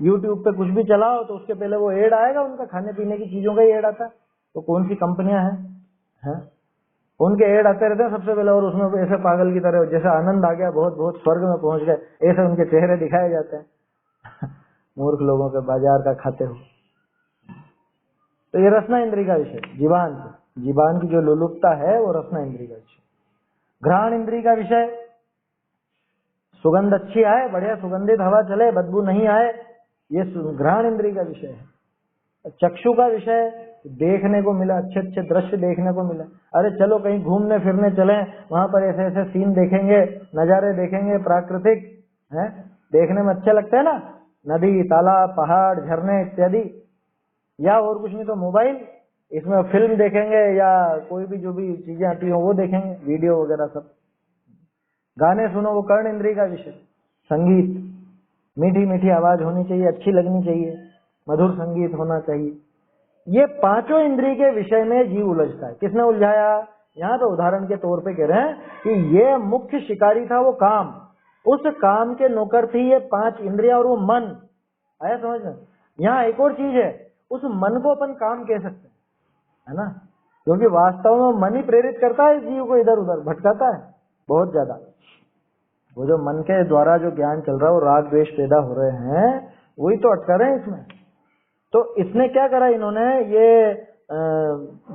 YouTube पे कुछ भी चलाओ तो उसके पहले वो एड आएगा, उनका खाने पीने की चीजों का ही एड आता है। तो कौन सी कंपनियां हैं, उनके एड आते रहते हैं सबसे पहले, और उसमें ऐसे पागल की तरह जैसे आनंद आ गया, बहुत बहुत स्वर्ग में पहुंच गए, ऐसे उनके चेहरे दिखाए जाते हैं। मूर्ख लोगों के बाजार का खाते हो। तो ये रसना इंद्रिय का विषय। जीवान की जो लोलुपता है वो रसना इंद्रिय का विषय। घ्राण इंद्रिय का विषय, सुगंध अच्छी आए, बढ़िया सुगंधित हवा चले, बदबू नहीं आए, ये घ्राण इंद्रिय का विषय है। चक्षु का विषय, देखने को मिला, अच्छे अच्छे दृश्य देखने को मिला। अरे चलो कहीं घूमने फिरने चले, वहां पर ऐसे ऐसे सीन देखेंगे, नजारे देखेंगे, प्राकृतिक है, देखने में अच्छे लगते हैं ना, नदी तालाब पहाड़ झरने इत्यादि। या और कुछ नहीं तो मोबाइल, इसमें फिल्म देखेंगे या कोई भी जो भी चीजें आती हो वो देखेंगे, वीडियो वगैरह सब। गाने सुनो, वो कर्ण इंद्रिय का विषय। संगीत, मीठी मीठी आवाज होनी चाहिए, अच्छी लगनी चाहिए, मधुर संगीत होना चाहिए। ये पांचों इंद्रिय के विषय में जीव उलझता है। किसने उलझाया? यहाँ तो उदाहरण के तौर पे कह रहे हैं कि ये मुख्य शिकारी था वो काम, उस काम के नौकर थी ये 5 इंद्रियां और वो मन। आया समझ में? यहाँ एक और चीज है, उस मन को अपन काम कह सकते हैं, है ना, क्योंकि वास्तव में मन ही प्रेरित करता है जीव को, इधर उधर भटकाता है बहुत ज्यादा। वो जो मन के द्वारा जो ज्ञान चल रहा है, वो राग द्वेष पैदा हो रहे हैं, वही तो अटका रहे हैं इसमें। तो इसने क्या करा, इन्होंने ये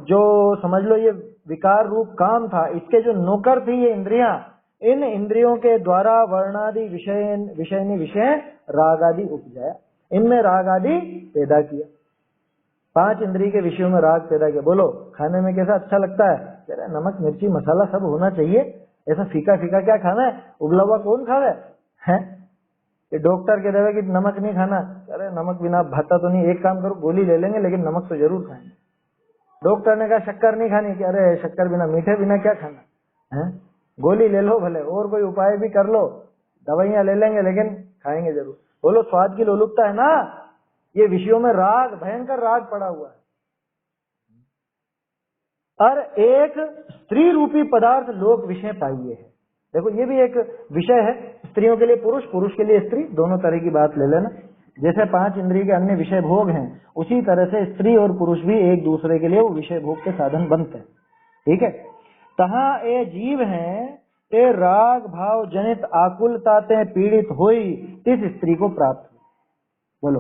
जो समझ लो ये विकार रूप काम था, इसके जो नौकर थी ये इंद्रियां, इन इंद्रियों के द्वारा वर्णादि विषय राग आदि उपजाया, इनमें राग आदि पैदा किया। 5 इंद्रिय के विषयों में राग पैदा किया। बोलो, खाने में कैसा अच्छा लगता है? कह रहे नमक मिर्ची मसाला सब होना चाहिए, ऐसा फीका फीका क्या खाना है? उबला हुआ कौन खावे है? ये डॉक्टर कह रहे कि नमक नहीं खाना, अरे नमक बिना भाता तो नहीं, एक काम करो गोली ले लेंगे लेकिन नमक तो जरूर खाएंगे। डॉक्टर ने कहा शक्कर नहीं खानी, कि अरे शक्कर बिना मीठे बिना क्या खाना है, गोली ले लो भले, और कोई उपाय भी कर लो, दवाइयां ले लेंगे लेकिन खाएंगे जरूर। बोलो, स्वाद की लोलुपता है ना, ये विषयों में राग, भयंकर राग पड़ा हुआ है। और एक स्त्री रूपी पदार्थ लोक विषय पाइए है। देखो ये भी एक विषय है, स्त्रियों के लिए पुरुष, पुरुष के लिए स्त्री, दोनों तरह की बात ले लेना। जैसे 5 इंद्रिय के अन्य विषय भोग हैं, उसी तरह से स्त्री और पुरुष भी एक दूसरे के लिए वो विषय भोग के साधन बनते हैं। ठीक है, तहाँ ये जीव हैं, ते राग भाव जनित आकुलता ते पीड़ित हुई इस स्त्री को प्राप्त हुई। बोलो,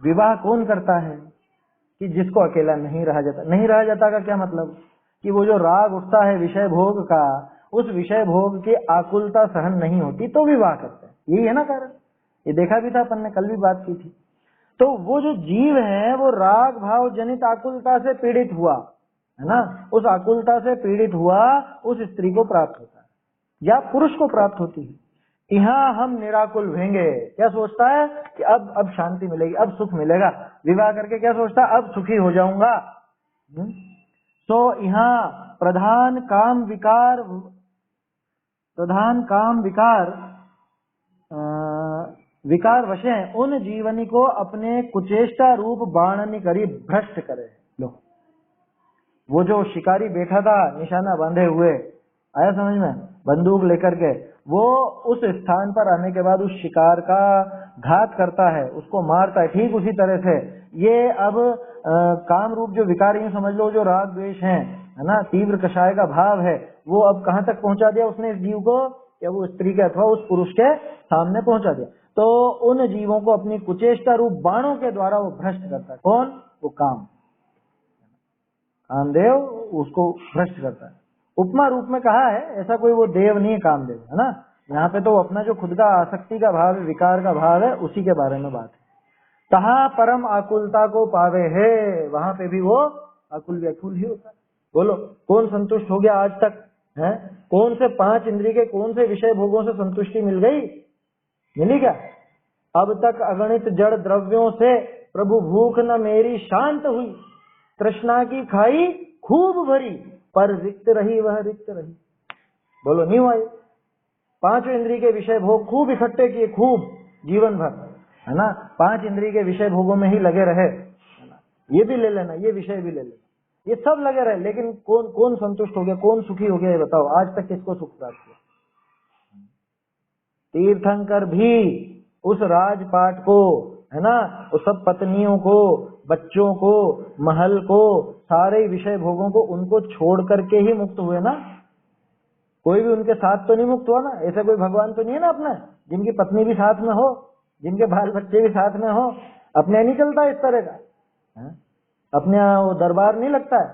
विवाह कौन करता है? कि जिसको अकेला नहीं रहा जाता। नहीं रहा जाता का क्या मतलब? कि वो जो राग उठता है विषय भोग का, उस विषय भोग की आकुलता सहन नहीं होती तो विवाह करते हैं। यही है ना कारण। ये देखा भी था अपन ने, कल भी बात की थी। तो वो जो जीव है वो राग भाव जनित आकुलता से पीड़ित हुआ, है ना, उस आकुलता से पीड़ित हुआ, उस स्त्री को प्राप्त होता है या पुरुष को प्राप्त होती है। यहाँ हम निराकुल होंगे। क्या सोचता है कि अब शांति मिलेगी, अब सुख मिलेगा। विवाह करके क्या सोचता है? अब सुखी हो जाऊंगा। तो यहाँ प्रधान काम विकार वशे उन जीवनी को अपने कुचेष्टा रूप बाणनी करी भ्रष्ट करे। लो, वो जो शिकारी बैठा था निशाना बांधे हुए, आया समझ में, बंदूक लेकर के, वो उस स्थान पर आने के बाद उस शिकार का घात करता है, उसको मारता है। ठीक उसी तरह से ये अब काम रूप जो विकार, यूं समझ लो जो राग द्वेष है ना, तीव्र कषाय का भाव है, वो अब कहां तक पहुंचा दिया उसने इस जीव को, या वो स्त्री के अथवा उस पुरुष के सामने पहुंचा दिया। तो उन जीवों को अपनी कुचेष्टा रूप बाणों के द्वारा वो भ्रष्ट करता है। कौन? वो कामदेव उसको भ्रष्ट करता है। उपमा रूप में कहा है, ऐसा कोई वो देव नहीं है कामदेव, है ना। यहाँ पे तो अपना जो खुद का आसक्ति का भाव है, विकार का भाव है, उसी के बारे में बात है। तहा परम आकुलता को पावे है, वहां पे भी वो आकुल व्याकुल ही होता है। बोलो, कौन संतुष्ट हो गया आज तक? है कौन से 5 इंद्रिय के कौन से विषय भोगों से संतुष्टि मिल गई? मिली क्या? अब तक अगणित जड़ द्रव्यों से प्रभु भूख न मेरी शांत हुई, तृष्णा की खाई खूब भरी, पर रिक्त रही वह रिक्त रही। बोलो, नहीं हुआ? 5 इंद्रिय के विषय भोग खूब इकट्ठे किए, खूब जीवन भर, है ना, 5 इंद्रिय के विषय भोगों में ही लगे रहे, है ना, ये भी ले लेना, ये विषय भी ले लेना, ये सब लगे रहे, लेकिन कौन कौन संतुष्ट हो गया, कौन सुखी हो गया? ये बताओ, आज तक किसको सुख प्राप्त किया? तीर्थंकर भी उस राजपाट को, है ना, उस सब पत्नियों को, बच्चों को, महल को, सारे विषय भोगों को, उनको छोड़ करके ही मुक्त हुए ना। कोई भी उनके साथ तो नहीं मुक्त हुआ ना। ऐसा कोई भगवान तो नहीं है ना अपना, जिनकी पत्नी भी साथ में हो, जिनके बाल बच्चे भी साथ में हो। अपने नहीं चलता इस तरह का, है? अपने वो दरबार नहीं लगता है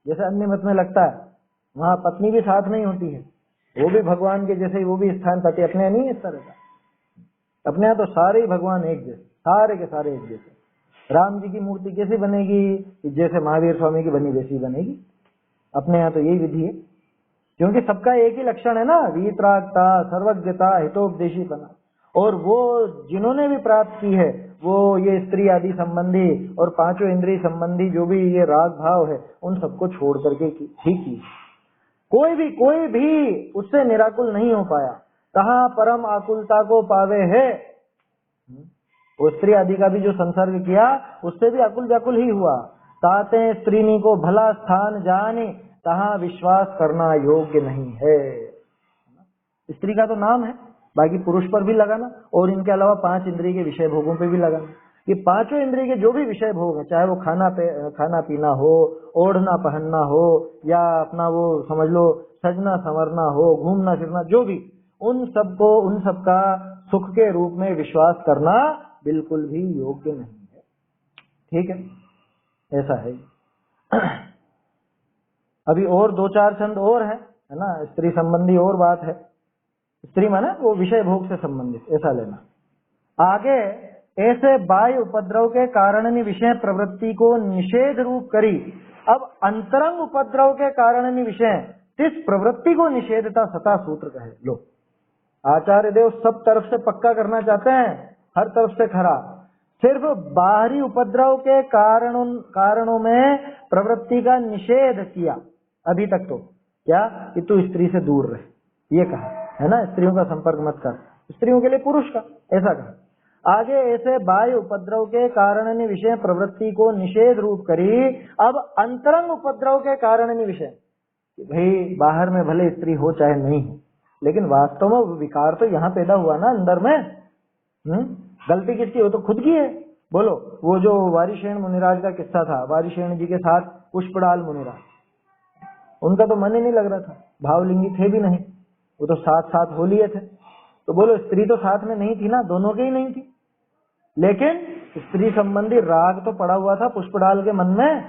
जैसे अन्य मत में लगता है, वहां पत्नी भी साथ नहीं होती है, वो भी भगवान के जैसे ही वो भी स्थान पाती। अपने नहीं इस तरह का। अपने यहाँ तो सारे ही भगवान एक जैसे, सारे के सारे एक जैसे। राम जी की मूर्ति कैसी बनेगी? जैसे महावीर स्वामी की बनी वैसी बनेगी। अपने यहाँ तो यही विधि है, क्योंकि सबका एक ही लक्षण है ना, वीतरागता, सर्वज्ञता, हितोपदेशीपना। और वो जिन्होंने भी प्राप्त की है, वो ये स्त्री आदि संबंधी और 5 इंद्रिय संबंधी जो भी ये राग भाव है, उन सबको छोड़ करके ठीक की। कोई भी उससे निराकुल नहीं हो पाया। कहाँ परम आकुलता को पावे है, वो स्त्री आदि का भी जो संसर्ग किया, उससे भी आकुल व्याकुल ही हुआ। ताते स्त्रीनी को भला स्थान जाने, तहाँ विश्वास करना योग्य नहीं है। स्त्री का तो नाम है, बाकी पुरुष पर भी लगाना, और इनके अलावा 5 इंद्रिय के विषय भोगों पे भी लगाना। ये 5 इंद्रिय के जो भी विषय भोग है, चाहे वो खाना पीना हो, ओढ़ना पहनना हो, या अपना वो समझ लो सजना संवरना हो, घूमना फिरना, जो भी, उन सबका सुख के रूप में विश्वास करना बिल्कुल भी योग्य नहीं है। ठीक है, ऐसा है। अभी और 2-4 छंद और है ना, स्त्री संबंधी और बात है। स्त्री माने वो विषय भोग से संबंधित, ऐसा लेना। आगे, ऐसे बाह्य उपद्रव के कारण विषय प्रवृत्ति को निषेध रूप करी। अब अंतरंग उपद्रव के कारण विषय इस प्रवृत्ति को निषेधता सता सूत्र कहे। लो, आचार्य देव सब तरफ से पक्का करना चाहते हैं, हर तरफ से खरा। सिर्फ बाहरी उपद्रव के कारणों में प्रवृत्ति का निषेध किया अभी तक। तो क्या कि तू स्त्री से दूर रहे, ये कहा है ना, स्त्रियों का संपर्क मत कर, स्त्रियों के लिए पुरुष का, ऐसा कहा। आगे, ऐसे बाह्य उपद्रव के कारण विषय प्रवृत्ति को निषेध रूप करी। अब अंतरंग उपद्रव के कारण विषय, भाई बाहर में भले स्त्री हो चाहे नहीं हो, लेकिन वास्तव में विकार तो यहाँ पैदा हुआ ना अंदर में। गलती किसकी हो? तो खुद की है। बोलो, वो जो वारिशेण मुनिराज का किस्सा था, वारिशेण जी के साथ पुष्पडाल मुनिराज, उनका तो मन ही नहीं लग रहा था, भावलिंगी थे भी नहीं, वो तो साथ साथ हो लिए थे। तो बोलो स्त्री तो साथ में नहीं थी ना, दोनों के ही नहीं थी, लेकिन स्त्री संबंधी राग तो पड़ा हुआ था पुष्पडाल के मन में।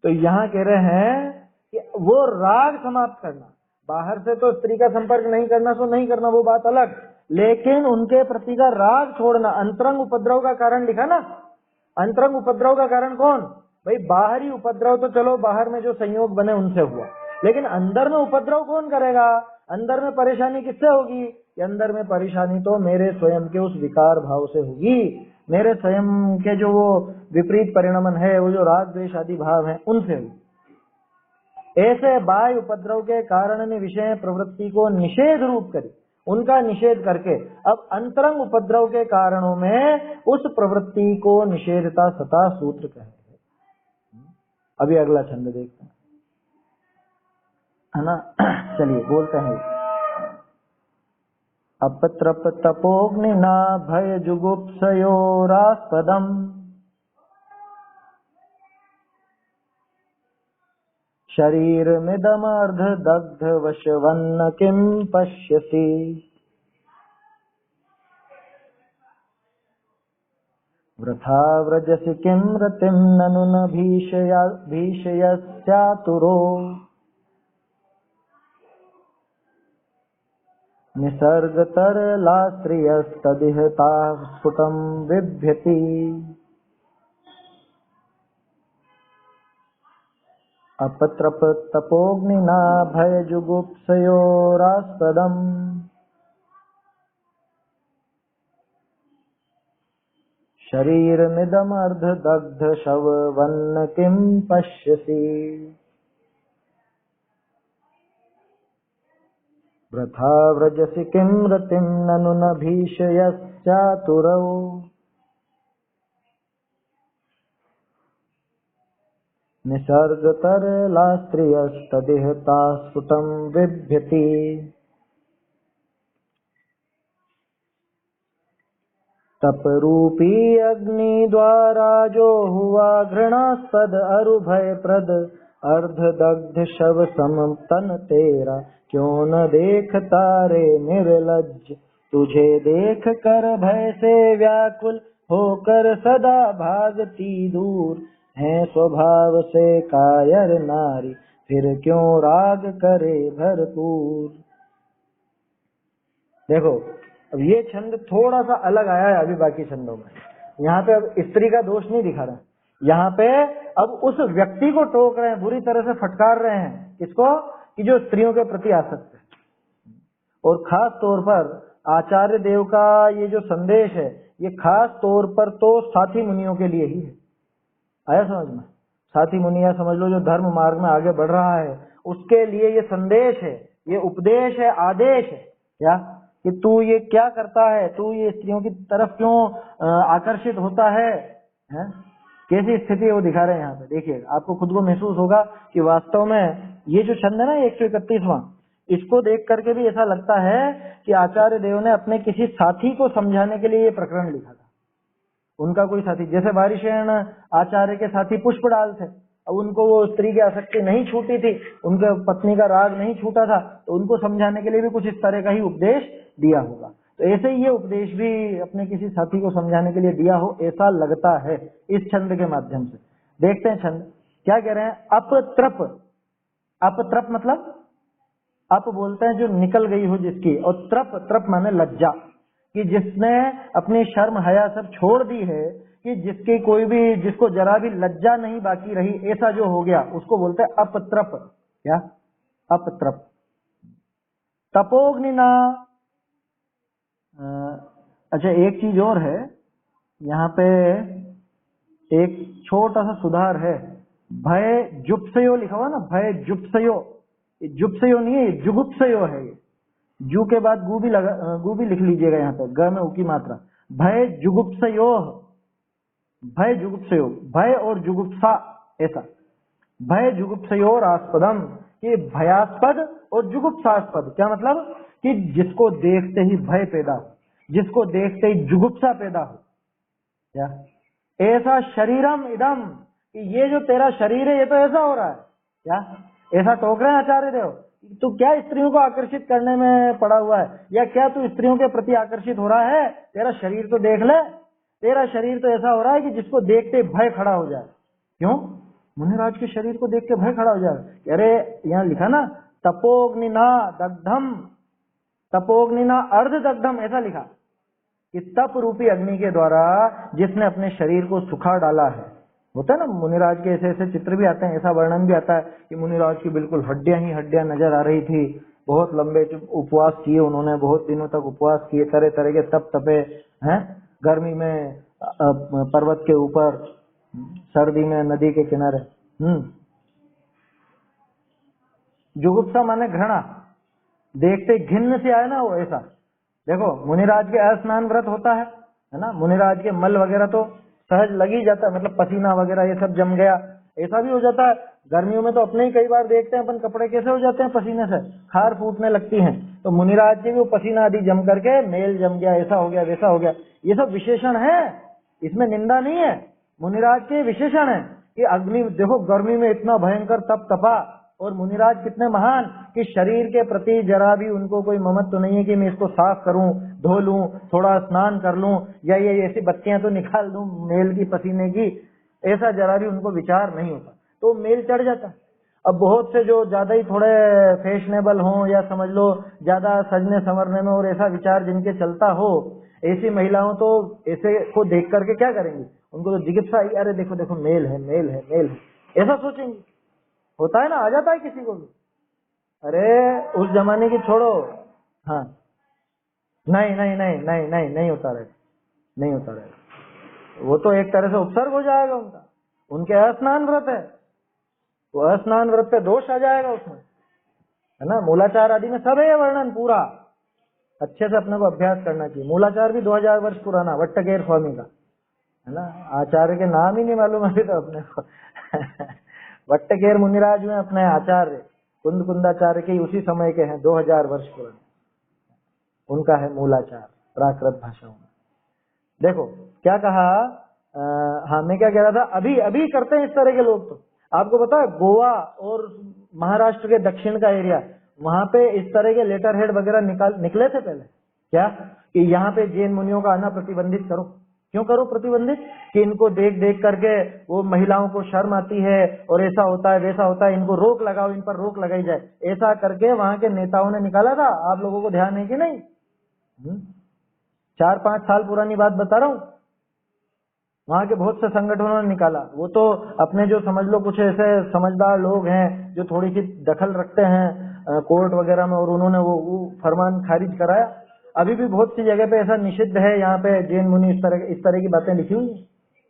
तो यहाँ कह रहे हैं कि वो राग समाप्त करना, बाहर से तो स्त्री का संपर्क नहीं करना, सो नहीं करना, वो बात अलग, लेकिन उनके प्रति का राग छोड़ना। अंतरंग उपद्रव का कारण लिखा ना, अंतरंग उपद्रव का कारण कौन? भाई बाहरी उपद्रव तो चलो बाहर में जो संयोग बने उनसे हुआ, लेकिन अंदर में उपद्रव कौन करेगा? अंदर में परेशानी किससे होगी? कि अंदर में परेशानी तो मेरे स्वयं के उस विकार भाव से होगी, मेरे स्वयं के जो वो विपरीत परिणमन है, वो जो राग द्वेष आदि भाव है, उनसे होगी। ऐसे बाह्य उपद्रव के कारण ने विषय प्रवृत्ति को निषेध रूप करी, उनका निषेध करके अब अंतरंग उपद्रव के कारणों में उस प्रवृत्ति को निषेधता सता सूत्र कहे। अभी अगला छंद देखते हैं, है ना। चलिए बोलते हैं, अपत्रप तपोग्निना भय जुगुप्सयोरास्पदम शरीरमिदमर्ध दग्ध वशवन्न किं पश्यसि वृथा व्रजसि किं रतिं ननु न भीषयस्यातुरो निसर्गतरलाश्रियस्तदिहता स्फुटं बिभ्यति अपत्रप तपोग्निना भयजुगुप्सयोरास्पदम् शरीरमिदमर्ध दग्ध शववन्न किं पश्यसि वृथा व्रजसि किं रतिं ननु न भीषयस्यातुरौ निसर्गतरलास्त्रियस्तदिहता स्फुटं बिभ्यति तपरूपी अग्नि द्वारा जो हुआ घृणास्पद अरुभय प्रद अर्धदग्ध शव सम तन तेरा क्यों न देखता रे निर्लज्ज तुझे देख कर भय से व्याकुल होकर सदा भागती दूर है स्वभाव से कायर नारी फिर क्यों राग करे भरपूर। देखो अब ये छंद थोड़ा सा अलग आया है अभी बाकी छंदों में। यहाँ पे अब स्त्री का दोष नहीं दिखा रहे, यहाँ पे अब उस व्यक्ति को टोक रहे हैं, बुरी तरह से फटकार रहे हैं, किसको? कि जो स्त्रियों के प्रति आसक्त है। और खास तौर पर आचार्य देव का ये जो संदेश है, ये खास तौर पर तो साथी मुनियों के लिए ही है। आया समझ में? साथी मुनि या समझ लो जो धर्म मार्ग में आगे बढ़ रहा है, उसके लिए ये संदेश है, ये उपदेश है, आदेश है, या कि तू ये क्या करता है, तू ये स्त्रियों की तरफ क्यों आकर्षित होता है, हैं? कैसी स्थिति वो दिखा रहे हैं यहाँ पे। देखिए आपको खुद को महसूस होगा कि वास्तव में ये जो छंद है ना 131वां, इसको देख करके भी ऐसा लगता है कि आचार्य देव ने अपने किसी साथी को समझाने के लिए ये प्रकरण लिखा था। उनका कोई साथी, जैसे वारिशेन आचार्य के साथी पुष्पडाल थे, अब उनको वो स्त्री की आसक्ति नहीं छूटी थी, उनके पत्नी का राग नहीं छूटा था, तो उनको समझाने के लिए भी कुछ इस तरह का ही उपदेश दिया होगा। तो ऐसे ही ये उपदेश भी अपने किसी साथी को समझाने के लिए दिया हो, ऐसा लगता है इस छंद के माध्यम से। देखते हैं छंद क्या कह रहे हैं। अपत्रप, अपत्रप मतलब अप बोलते हैं जो निकल गई हो जिसकी, और त्रप, त्रप माने लज्जा, कि जिसने अपनी शर्म हया सब छोड़ दी है, कि जिसकी कोई भी, जिसको जरा भी लज्जा नहीं बाकी रही, ऐसा जो हो गया उसको बोलते हैं अपत्रप। क्या? अपत्रप। तपोग्निना, अच्छा एक चीज और है यहाँ पे, एक छोटा सा सुधार है। भय जुप्सयो लिखा हुआ ना, भय जुप्सयो, जुप्सयो नहीं है, जुगुप्सयो है। ये जू के बाद गु भी लगा, गु भी लिख लीजिएगा यहाँ पे, ग में उ की मात्रा। भय जुगुप्सयो, भय जुगुप्सयो, भय और जुगुप्सा, ऐसा। भय जुगुप्सयोर आस्पदम, ये भयास्पद और जुगुप्सास्पद। क्या मतलब? कि जिसको देखते ही भय पैदा हो, जिसको देखते ही जुगुप्सा पैदा हो। क्या? ऐसा शरीरम इदम, कि ये जो तेरा शरीर है ये तो ऐसा हो रहा है। क्या? ऐसा टोक रहे हैं आचार्य देव, तू क्या स्त्रियों को आकर्षित करने में पड़ा हुआ है, या क्या तू स्त्रियों के प्रति आकर्षित हो रहा है? तेरा शरीर तो देख ले, तेरा शरीर तो ऐसा हो रहा है कि जिसको देखते भय खड़ा हो जाए। क्यों? मुनिराज के शरीर को देख के भय खड़ा हो जाए। अरे यहाँ लिखा ना, तपोग्निना दग्धम, तपोग्निना अर्ध दग्धम, ऐसा लिखा कि तप रूपी अग्नि के द्वारा जिसने अपने शरीर को सुखा डाला है। होता है ना, मुनिराज के ऐसे ऐसे चित्र भी आते हैं, ऐसा वर्णन भी आता है कि मुनिराज की बिल्कुल हड्डियां ही हड्डियां नजर आ रही थी, बहुत लंबे उपवास किए उन्होंने, बहुत दिनों तक उपवास किए, तरह तरह के तप तपे हैं, गर्मी में पर्वत के ऊपर, सर्दी में नदी के किनारे। जुगुप्सा माने घृणा, देखते घिन्न से आए ना वो, ऐसा। देखो मुनिराज के स्नान व्रत होता है ना, मुनिराज के मल वगैरह तो सहज लग ही जाता है, मतलब पसीना वगैरह ये सब जम गया, ऐसा भी हो जाता है। गर्मियों में तो अपने ही कई बार देखते हैं अपन, कपड़े कैसे हो जाते हैं पसीने से, खार फूटने लगती हैं। तो मुनिराज के भी वो पसीना आदि जम करके मेल जम गया, ऐसा हो गया वैसा हो गया। ये सब विशेषण है, इसमें निंदा नहीं है, मुनिराज के विशेषण है कि अग्नि, देखो गर्मी में इतना भयंकर तप तपा, और मुनिराज कितने महान कि शरीर के प्रति जरा भी उनको कोई ममत्व तो नहीं है कि मैं इसको साफ करूं, धो लूं, थोड़ा स्नान कर लूं, या ये ऐसी बत्तियां तो निकाल दूं मेल की पसीने की, ऐसा जरा भी उनको विचार नहीं होता, तो मेल चढ़ जाता। अब बहुत से जो ज्यादा ही थोड़े फैशनेबल हों, या समझ लो ज्यादा सजने संवरने में और ऐसा विचार जिनके चलता हो, ऐसी महिलाओं तो ऐसे को देख करके क्या करेंगी, उनको तो जिज्ञासा, अरे देखो देखो मेल है मेल है मेल है, ऐसा सोचेंगे। होता है ना, आ जाता है किसी को भी। अरे उस जमाने की छोड़ो, हाँ, नहीं नहीं नहीं नहीं नहीं नहीं होता रहेगा, नहीं होता रहेगा, वो तो एक तरह से उपसर्ग हो जाएगा उनका, उनके स्नान व्रत है, वो स्नान व्रत पे दोष आ जाएगा उसमें, है ना। मूलाचार आदि में सब है वर्णन पूरा, अच्छे से अपने को अभ्यास करना चाहिए। मूलाचार भी 2000 वर्ष पुराना, वट्टकेर स्वामी का, है ना। आचार्य के नाम ही नहीं मालूम अभी तो अपने को वट्टकेर मुनिराज में अपने आचार्य कुंद कुंदाचार्य के उसी समय के हैं, 2000 वर्ष पुराने, उनका है मूलाचार प्राकृत भाषाओं में। देखो क्या कहा, हाँ मैं क्या कह रहा था, अभी अभी करते हैं इस तरह के लोग। तो आपको पता है गोवा और महाराष्ट्र के दक्षिण का एरिया, वहां पे इस तरह के लेटर हेड वगैरह निकले थे पहले, क्या कि यहाँ पे जैन मुनियों का आना प्रतिबंधित करो। क्यों करो प्रतिबंधित? कि इनको देख देख करके वो महिलाओं को शर्म आती है, और ऐसा होता है वैसा होता है, इनको रोक लगाओ, इन पर रोक लगाई जाए, ऐसा करके वहां के नेताओं ने निकाला था। आप लोगों को ध्यान है कि नहीं? 4-5 साल पुरानी बात बता रहा हूँ, वहां के बहुत से संगठनों ने निकाला। वो तो अपने जो समझ लो कुछ ऐसे समझदार लोग हैं जो थोड़ी सी दखल रखते हैं कोर्ट वगैरह में, और उन्होंने वो फरमान खारिज कराया। अभी भी बहुत सी जगह पे ऐसा निषिद्ध है, यहाँ पे जैन मुनि इस तरह की बातें लिखी हुई है।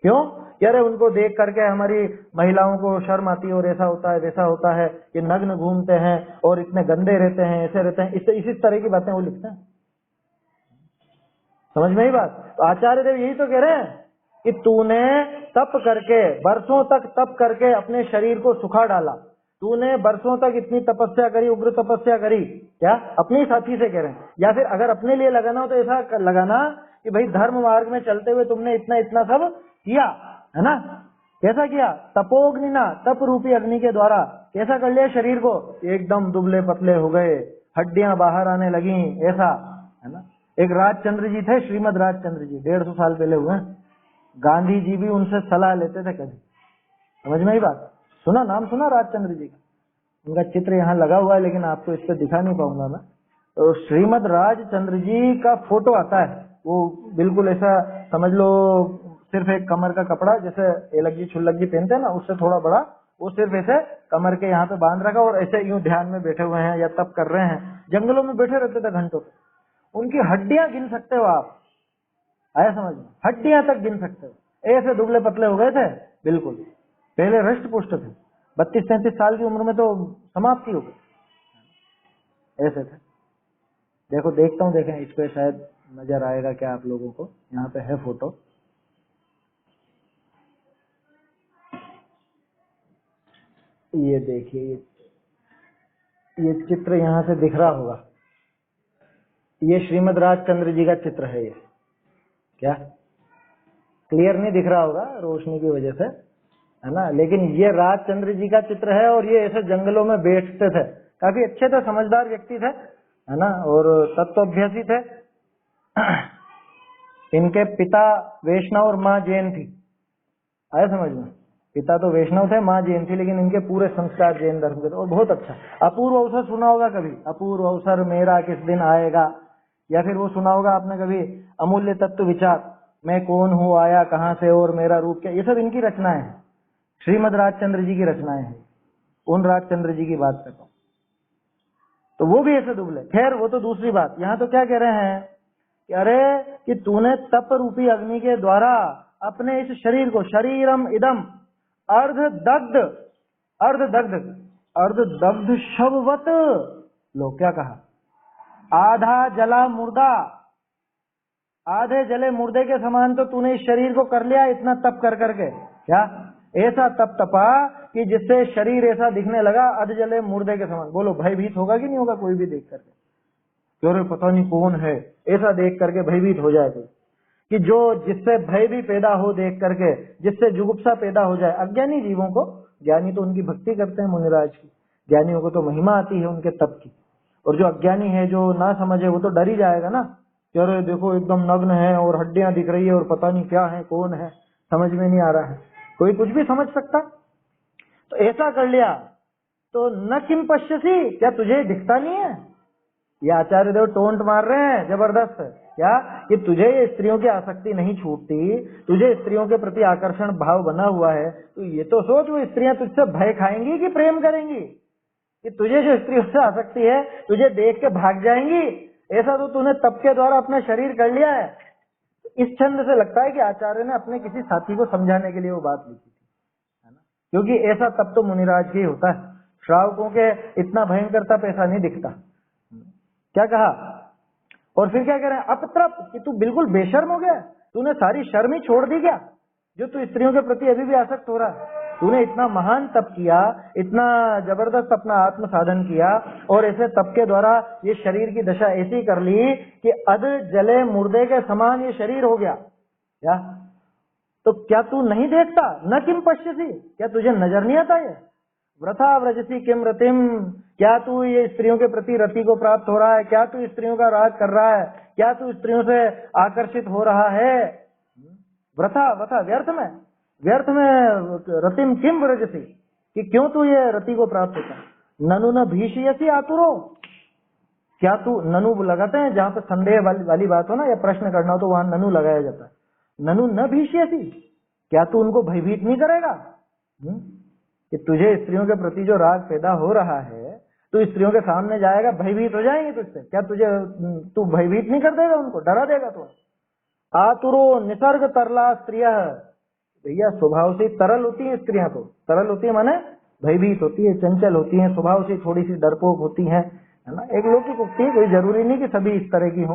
क्यों? यार उनको देख करके हमारी महिलाओं को शर्म आती है, और ऐसा होता है वैसा होता है, कि नग्न घूमते हैं और इतने गंदे रहते हैं, ऐसे रहते हैं, इसी तरह की बातें वो लिखते हैं। समझ में ही बात? तो आचार्य देव यही तो कह रहे हैं कि तूने तप करके, वर्षों तक तप करके अपने शरीर को सुखा डाला, तूने वर्षों तक इतनी तपस्या करी, उग्र तपस्या करी, क्या अपने साथी से कह रहे हैं? या फिर अगर अपने लिए लगाना हो तो ऐसा लगाना कि भाई धर्म मार्ग में चलते हुए तुमने इतना इतना सब किया, है ना। कैसा किया? तपोग्निना, तप रूपी अग्नि के द्वारा कैसा कर लिया शरीर को? एकदम दुबले पतले हो गए, हड्डियां बाहर आने लगी, ऐसा, है ना। एक राजचंद्र जी थे, श्रीमद राजचंद्र जी, 150 साल पहले हुए। गांधी जी भी उनसे सलाह लेते थे कभी। समझ में ही बात? सुना, नाम सुना राजचंद्र जी का? उनका चित्र यहाँ लगा हुआ है, लेकिन आपको इस पर दिखा नहीं पाऊंगा मैं। तो श्रीमद राजचंद्र जी का फोटो आता है, वो बिल्कुल ऐसा समझ लो, सिर्फ एक कमर का कपड़ा जैसे एलक जी छुल्लक जी पहनते हैं ना, उससे थोड़ा बड़ा, वो सिर्फ ऐसे कमर के यहाँ पे बांध रखा, और ऐसे यूं ध्यान में बैठे हुए हैं या तप कर रहे हैं। जंगलों में बैठे रहते थे घंटों। उनकी हड्डियां गिन सकते हो आप, आया समझ में? हड्डियां तक गिन सकते हो, ऐसे दुबले पतले हो गए थे बिल्कुल। पहले हृष्ट पुष्ट थे, 32-33 साल की उम्र में तो समाप्ति हो गई, ऐसे थे। देखो देखता हूँ, देखें इस पे शायद नजर आएगा क्या आप लोगों को। यहाँ पे है फोटो, ये देखिए, ये चित्र यहाँ से दिख रहा होगा, ये श्रीमद राजचंद्र जी का चित्र है। ये क्या क्लियर नहीं दिख रहा होगा रोशनी की वजह से, है ना, लेकिन ये राजचंद्र जी का चित्र है, और ये ऐसे जंगलों में बैठते थे, काफी अच्छे थे, समझदार व्यक्ति थे, है ना, और तत्वाभ्यासी थे। इनके पिता वैष्णव और माँ जैन थी। आया समझ में? पिता तो वैष्णव थे, माँ जैन थी, लेकिन इनके पूरे संस्कार जैन धर्म के थे। और बहुत अच्छा। अपूर्व अवसर सुना होगा कभी, अपूर्व अवसर मेरा किस दिन आएगा, या फिर वो सुना होगा आपने कभी अमूल्य तत्व विचार, मैं कौन हूँ, आया कहाँ से और मेरा रूप क्या। ये सब इनकी रचनाएं हैं, श्रीमद राजचंद्र जी की रचनाएं हैं। उन राजचंद्र जी की बात करता हूँ। तो वो भी ऐसे दुबले। खैर वो तो दूसरी बात। यहाँ तो क्या कह रहे हैं कि अरे कि तूने तप रूपी अग्नि के द्वारा अपने इस शरीर को, शरीरम इदम अर्धदग्ध, अर्धदग्ध, अर्धदग्ध शववत, लो क्या कहा, आधा जला मुर्दा, आधे जले मुर्दे के समान तो तूने इस शरीर को कर लिया इतना तप कर करके। क्या ऐसा तप तपा कि जिससे शरीर ऐसा दिखने लगा अध जले मुर्दे के समान। बोलो भयभीत होगा कि नहीं होगा कोई भी देख करके? क्यों पता नहीं कौन है, ऐसा देख करके भयभीत हो जाए कोई, कि जो जिससे भय भी पैदा हो देख करके, जिससे जुगुप्सा पैदा हो जाए अज्ञानी जीवों को। ज्ञानी तो उनकी भक्ति करते हैं मुनिराज की, ज्ञानियों को तो महिमा आती है उनके तप की। और जो अज्ञानी है, जो ना समझे, वो तो डर ही जाएगा ना कि अरे देखो एकदम नग्न है और हड्डियां दिख रही है और पता नहीं क्या है, कौन है, समझ में नहीं आ रहा है। कोई कुछ भी समझ सकता। तो ऐसा कर लिया तो न किम पश्यसी, क्या तुझे दिखता नहीं है? ये आचार्य देव टोंट मार रहे हैं जबरदस्त। क्या कि तुझे ये स्त्रियों की आसक्ति नहीं छूटती, तुझे स्त्रियों के प्रति आकर्षण भाव बना हुआ है, तो ये तो सोच वो स्त्रियां तुझसे भय खाएंगी कि प्रेम करेंगी? कि तुझे जो स्त्रियों से आसक्ति है, तुझे देख के भाग जाएंगी। ऐसा तो तूने तप के द्वारा अपना शरीर कर लिया है। इस छंद से लगता है कि आचार्य ने अपने किसी साथी को समझाने के लिए वो बात लिखी थी, है ना, क्योंकि ऐसा तप तो मुनिराज के ही होता है। श्रावकों के इतना भयंकर तप ऐसा नहीं दिखता। क्या कहा? और फिर क्या कह रहे हैं? अपत्रप, कि तू बिल्कुल बेशर्म हो गया, तूने सारी शर्म ही छोड़ दी क्या, जो तू स्त्रियों के प्रति अभी भी आसक्त हो रहा है? तूने इतना महान तप किया, इतना जबरदस्त अपना आत्म साधन किया, और ऐसे तप के द्वारा ये शरीर की दशा ऐसी कर ली कि अध जले मुर्दे के समान ये शरीर हो गया। क्या तो क्या तू नहीं देखता? न किम पश्यसी, क्या तुझे नजर नहीं आता? ये व्रथा व्रजसी किम रतिम, क्या तू ये स्त्रियों के प्रति रति को प्राप्त हो रहा है? क्या तू स्त्रियों का राग कर रहा है? क्या तू स्त्रियों से आकर्षित हो रहा है? व्रथा, व्रथा व्यर्थ में रतिम किम व्रजसी, कि क्यों तू ये रति को प्राप्त होता है? ननु न भीषयसी आतुरो, क्या तू, ननु लगाते हैं जहां पर संदेह वाली बात हो ना, या प्रश्न करना हो तो वहां ननु लगाया जाता है। ननु न भीषयसी, क्या तू उनको भयभीत नहीं करेगा? कि तुझे स्त्रियों के प्रति जो राग पैदा हो रहा है, तू स्त्रियों के सामने जाएगा, भयभीत हो जाएंगे तुझसे, क्या तू भयभीत नहीं कर देगा उनको, डरा देगा? तो आतुरो निसर्ग तरला स्त्रिया, भैया स्वभाव से तरल होती है स्त्रियां, तो तरल होती है माने भयभीत होती है, चंचल होती है, स्वभाव से थोड़ी सी डरपोक होती है ना। एक लौकिक उक्ति है, कोई जरूरी नहीं कि सभी इस तरह की हो,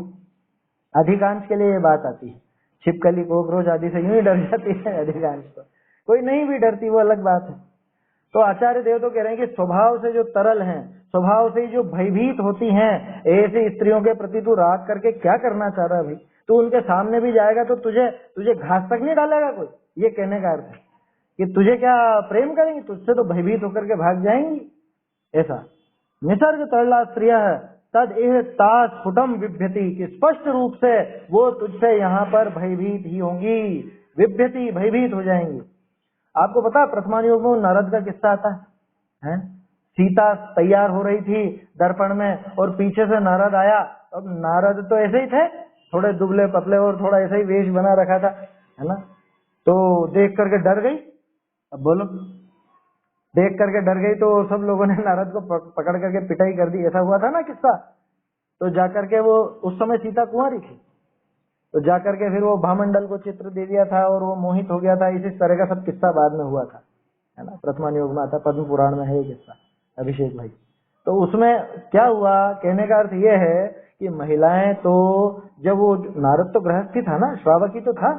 अधिकांश के लिए ये बात आती है। छिपकली कोकरोच आदि से यूं ही डर जाती है अधिकांश, तो कोई नहीं भी डरती, वो अलग बात है। तो आचार्य देव तो कह रहे हैं कि स्वभाव से जो तरल हैं, स्वभाव से जो भयभीत होती हैं, ऐसी स्त्रियों के प्रति तू राग करके क्या करना चाह रहा है भाई? तू उनके सामने भी जाएगा तो तुझे घास तक नहीं डालेगा कोई। ये कहने का अर्थ है कि तुझे क्या प्रेम करेंगी, तुझसे तो भयभीत होकर के भाग जाएंगी। ऐसा निसर्ग तरला स्त्रिया है तद एह ता स्फुटम विभ्यति, कि स्पष्ट रूप से वो तुझसे यहाँ पर भयभीत ही होंगी, विभ्यति भयभीत हो जाएंगी। आपको पता है प्रथमान योग में नारद का किस्सा आता है? सीता तैयार हो रही थी दर्पण में और पीछे से नारद आया। अब नारद तो ऐसे ही थे, थोड़े दुबले पतले और थोड़ा ऐसे ही वेश बना रखा था, है ना, तो देख करके डर गई। अब बोलो, देख करके डर गई तो सब लोगों ने नारद को पकड़ करके पिटाई कर दी। ऐसा हुआ था ना किस्सा। तो जाकर के वो, उस समय सीता कुंवारी थी, तो जाकर के फिर वो भामंडल को चित्र दे दिया था और वो मोहित हो गया था। इसी तरह का सब किस्सा बाद में हुआ था, है ना, प्रथमान योग में आता, पद्म पुराण में है ये किस्सा, अभिषेक भाई। तो उसमें क्या हुआ, कहने का अर्थ ये है कि महिलाएं तो, जब वो नारद तो गृहस्थी था ना, श्रावकी तो था,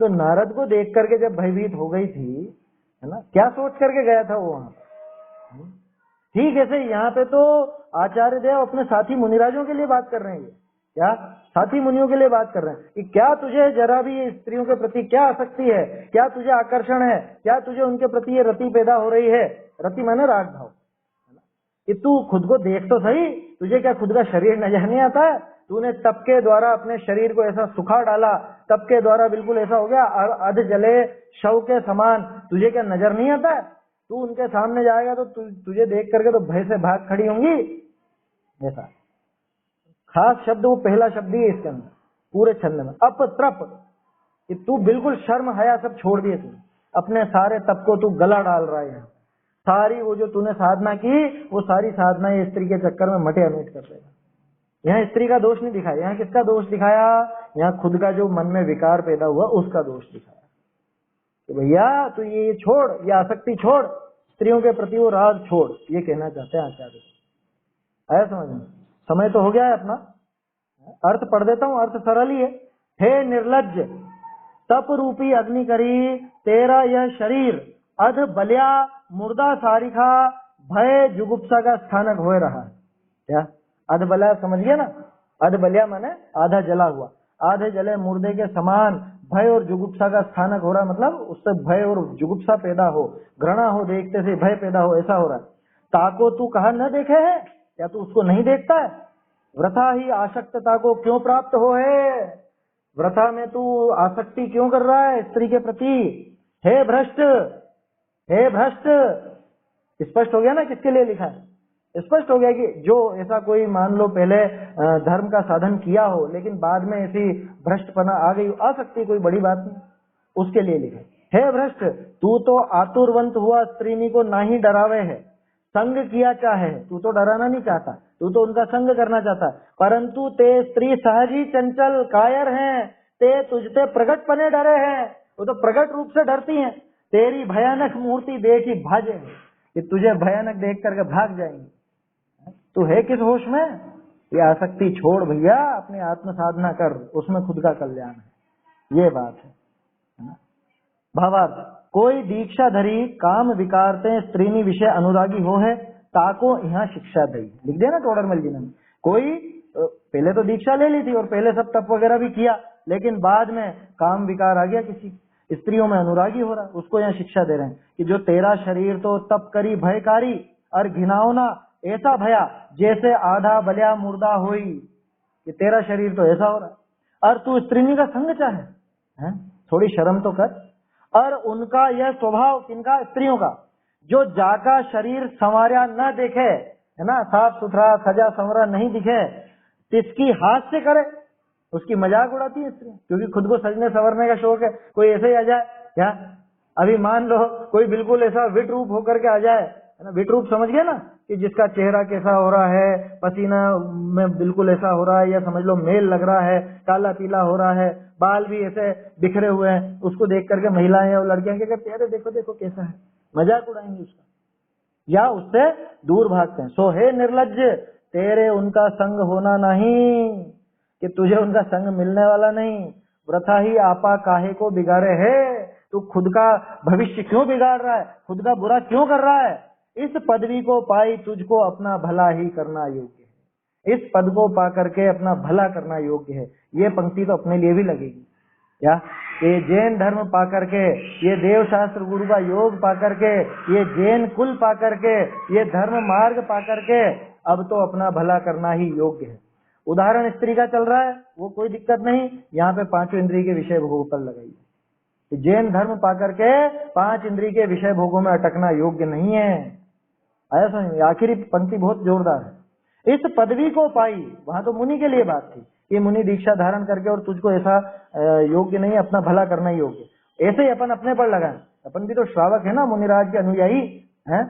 तो नारद को देख करके जब भयभीत हो गई थी, है ना, क्या सोच करके गया था वो वहां। ठीक ऐसे यहाँ पे तो आचार्य देव अपने साथी मुनिराजों के लिए बात कर रहे हैं। क्या साथी मुनियों के लिए बात कर रहे हैं कि क्या तुझे जरा भी स्त्रियों के प्रति क्या आसक्ति है, क्या तुझे आकर्षण है, क्या तुझे उनके प्रति ये रति पैदा हो रही है? रति माने राग भाव, कि तू खुद को देख तो सही, तुझे क्या खुद का शरीर नजर नहीं आता है? तूने तप के द्वारा अपने शरीर को ऐसा सुखा डाला, तप के द्वारा बिल्कुल ऐसा हो गया अध जले शव के समान, तुझे क्या नजर नहीं आता है? तू उनके सामने जाएगा तो तुझे देख करके तो भय से भाग खड़ी होंगी। ऐसा खास शब्द, वो पहला शब्द ही है इसके अंदर पूरे छंद में, अपत्रप, कि तू बिल्कुल शर्म हया सब छोड़ दिए, तू अपने सारे तप को तू गला डाल रहा है। सारी वो जो तूने साधना की, वो सारी साधना ये स्त्री के चक्कर में मटे अमिट कर देगा। यहाँ स्त्री का दोष नहीं दिखाया, यहाँ किसका दोष दिखाया? यहाँ खुद का जो मन में विकार पैदा हुआ उसका दोष दिखाया कि भैया तू ये छोड़, ये आसक्ति छोड़, स्त्रियों के प्रति वो राग छोड़, ये कहना चाहते हैं आचार्य। आया समझ में? समय तो हो गया है अपना, अर्थ पढ़ देता हूँ, अर्थ सरल ही है। हे निर्लज्ज, तप रूपी अग्नि करी, तेरा यह शरीर अध बलिया मुर्दा सारिखा भय जुगुप्सा का स्थानक हो रहा है। क्या अध बलिया समझ गया ना? अध बलिया माने आधा जला हुआ, आधे जले मुर्दे के समान भय और जुगुप्सा का स्थानक हो रहा, मतलब उससे भय और जुगुप्सा पैदा हो, घृणा हो, देखते से भय पैदा हो, ऐसा हो रहा है। ताको तू कहा न देखे है, या तू उसको नहीं देखता है? व्रथा ही आसक्तता को क्यों प्राप्त हो है? व्रथा में तू आसक्ति क्यों कर रहा है स्त्री के प्रति? हे भ्रष्ट, हे भ्रष्ट। स्पष्ट हो गया ना किसके लिए लिखा है? स्पष्ट हो गया कि जो ऐसा कोई मान लो पहले धर्म का साधन किया हो लेकिन बाद में ऐसी भ्रष्टपना आ गई, आ सकती, कोई बड़ी बात नहीं, उसके लिए लिखा। हे भ्रष्ट, तू तो आतुरवंत हुआ स्त्रीनी को ना ही डरावे है, संग किया चाहे, तू तो डराना नहीं चाहता, तू तो उनका संग करना चाहता, परंतु ते स्त्री सहज ही चंचल कायर हैं, ते तुझते प्रकट पने डरे हैं, वो तो प्रकट रूप से डरती हैं, तेरी भयानक मूर्ति देखी भाजे, कि तुझे भयानक देख करके भाग जाएंगी। तू है किस होश में? ये आसक्ति छोड़ भैया, अपनी आत्म साधना कर, उसमें खुद का कल्याण है, ये बात है। भावार्थ, कोई दीक्षा धरी काम विकारते स्त्रीनी विषय अनुरागी हो है, ताको यहाँ शिक्षा दई। लिख दिया ना टोडरमल जी ने। कोई पहले तो दीक्षा ले ली थी और पहले सब तप वगैरह भी किया, लेकिन बाद में काम विकार आ गया, किसी स्त्रियों में अनुरागी हो रहा, उसको यहाँ शिक्षा दे रहे हैं कि जो तेरा शरीर तो तप करी भयकारी और घिनाओना ऐसा भया जैसे आधा बलिया मुर्दा होई, कि तेरा शरीर तो ऐसा हो रहा और तू स्त्रीनी का संग चाहे है? थोड़ी शर्म तो कर। और उनका यह स्वभाव, किनका? स्त्रियों का, जो जाका शरीर संवारा न देखे, है ना, साफ सुथरा सजा संवरा नहीं दिखे, तिसकी हास्य करे, उसकी मजाक उड़ाती है स्त्री, क्योंकि खुद को सजने संवरने का शौक है। कोई ऐसे ही आ जाए क्या? अभी मान लो कोई बिल्कुल ऐसा विट रूप होकर के आ जाए, है ना, विट रूप समझ गया ना, कि जिसका चेहरा कैसा हो रहा है, पसीना में बिल्कुल ऐसा हो रहा है, या समझ लो मेल लग रहा है, काला पीला हो रहा है, बाल भी ऐसे बिखरे हुए हैं, उसको देख करके महिलाएं और लड़कियां क्या कहते हैं? अरे देखो देखो कैसा है, मजाक उड़ाएंगे उसका, या उससे दूर भागते हैं। सो हे निर्लज्ज, तेरे उनका संग होना नहीं, कि तुझे उनका संग मिलने वाला नहीं। व्रथा ही आपा काहे को बिगाड़े है, तू खुद का भविष्य क्यों बिगाड़ रहा है, खुद का बुरा क्यों कर रहा है? इस पदवी को पाई तुझको अपना भला ही करना योग्य है, इस पद को पा करके अपना भला करना योग्य है। ये पंक्ति तो अपने लिए भी लगेगी क्या? ये जैन धर्म पा करके, ये देव शास्त्र गुरु का योग पा करके, ये जैन कुल पा करके, ये धर्म मार्ग पा करके अब तो अपना भला करना ही योग्य है। उदाहरण स्त्री का चल रहा है, वो कोई दिक्कत नहीं, यहाँ पे पांचों इंद्रिय के विषय भोगों पर लगाइए। जैन धर्म पा करके 5 इंद्रिय के विषय भोगों में अटकना योग्य नहीं है। आया समझ? आखिरी पंक्ति बहुत जोरदार है। इस पदवी को पाई, वहां तो मुनि के लिए बात थी, ये मुनि दीक्षा धारण करके और तुझको ऐसा योग्य नहीं, अपना भला करना योग्य। ऐसे ही अपन अपने पर लगाए, अपन भी तो श्रावक है ना, मुनिराज के अनुयायी हैं।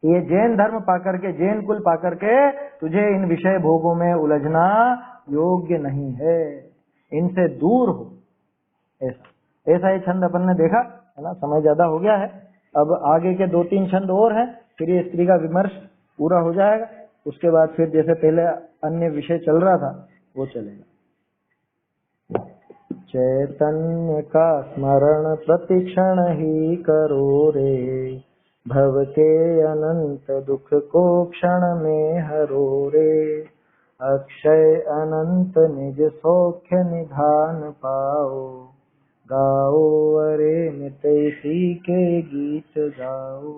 ये जैन धर्म पा करके, जैन कुल पा करके तुझे इन विषय भोगों में उलझना योग्य नहीं है, इनसे दूर हो। ऐसा ही छंद अपन ने देखा है ना, समय ज्यादा हो गया है, अब आगे के 2-3 छंद और हैं, फिर ये स्त्री का विमर्श पूरा हो जाएगा। उसके बाद फिर जैसे पहले अन्य विषय चल रहा था वो चलेगा। चैतन्य का स्मरण प्रतिक्षण ही करो रे, भव के अनंत दुख को क्षण में हरो रे, अक्षय अनंत निज सौख्य निधान पाओ, गाओ अरे नित इसी के गीत गाओ।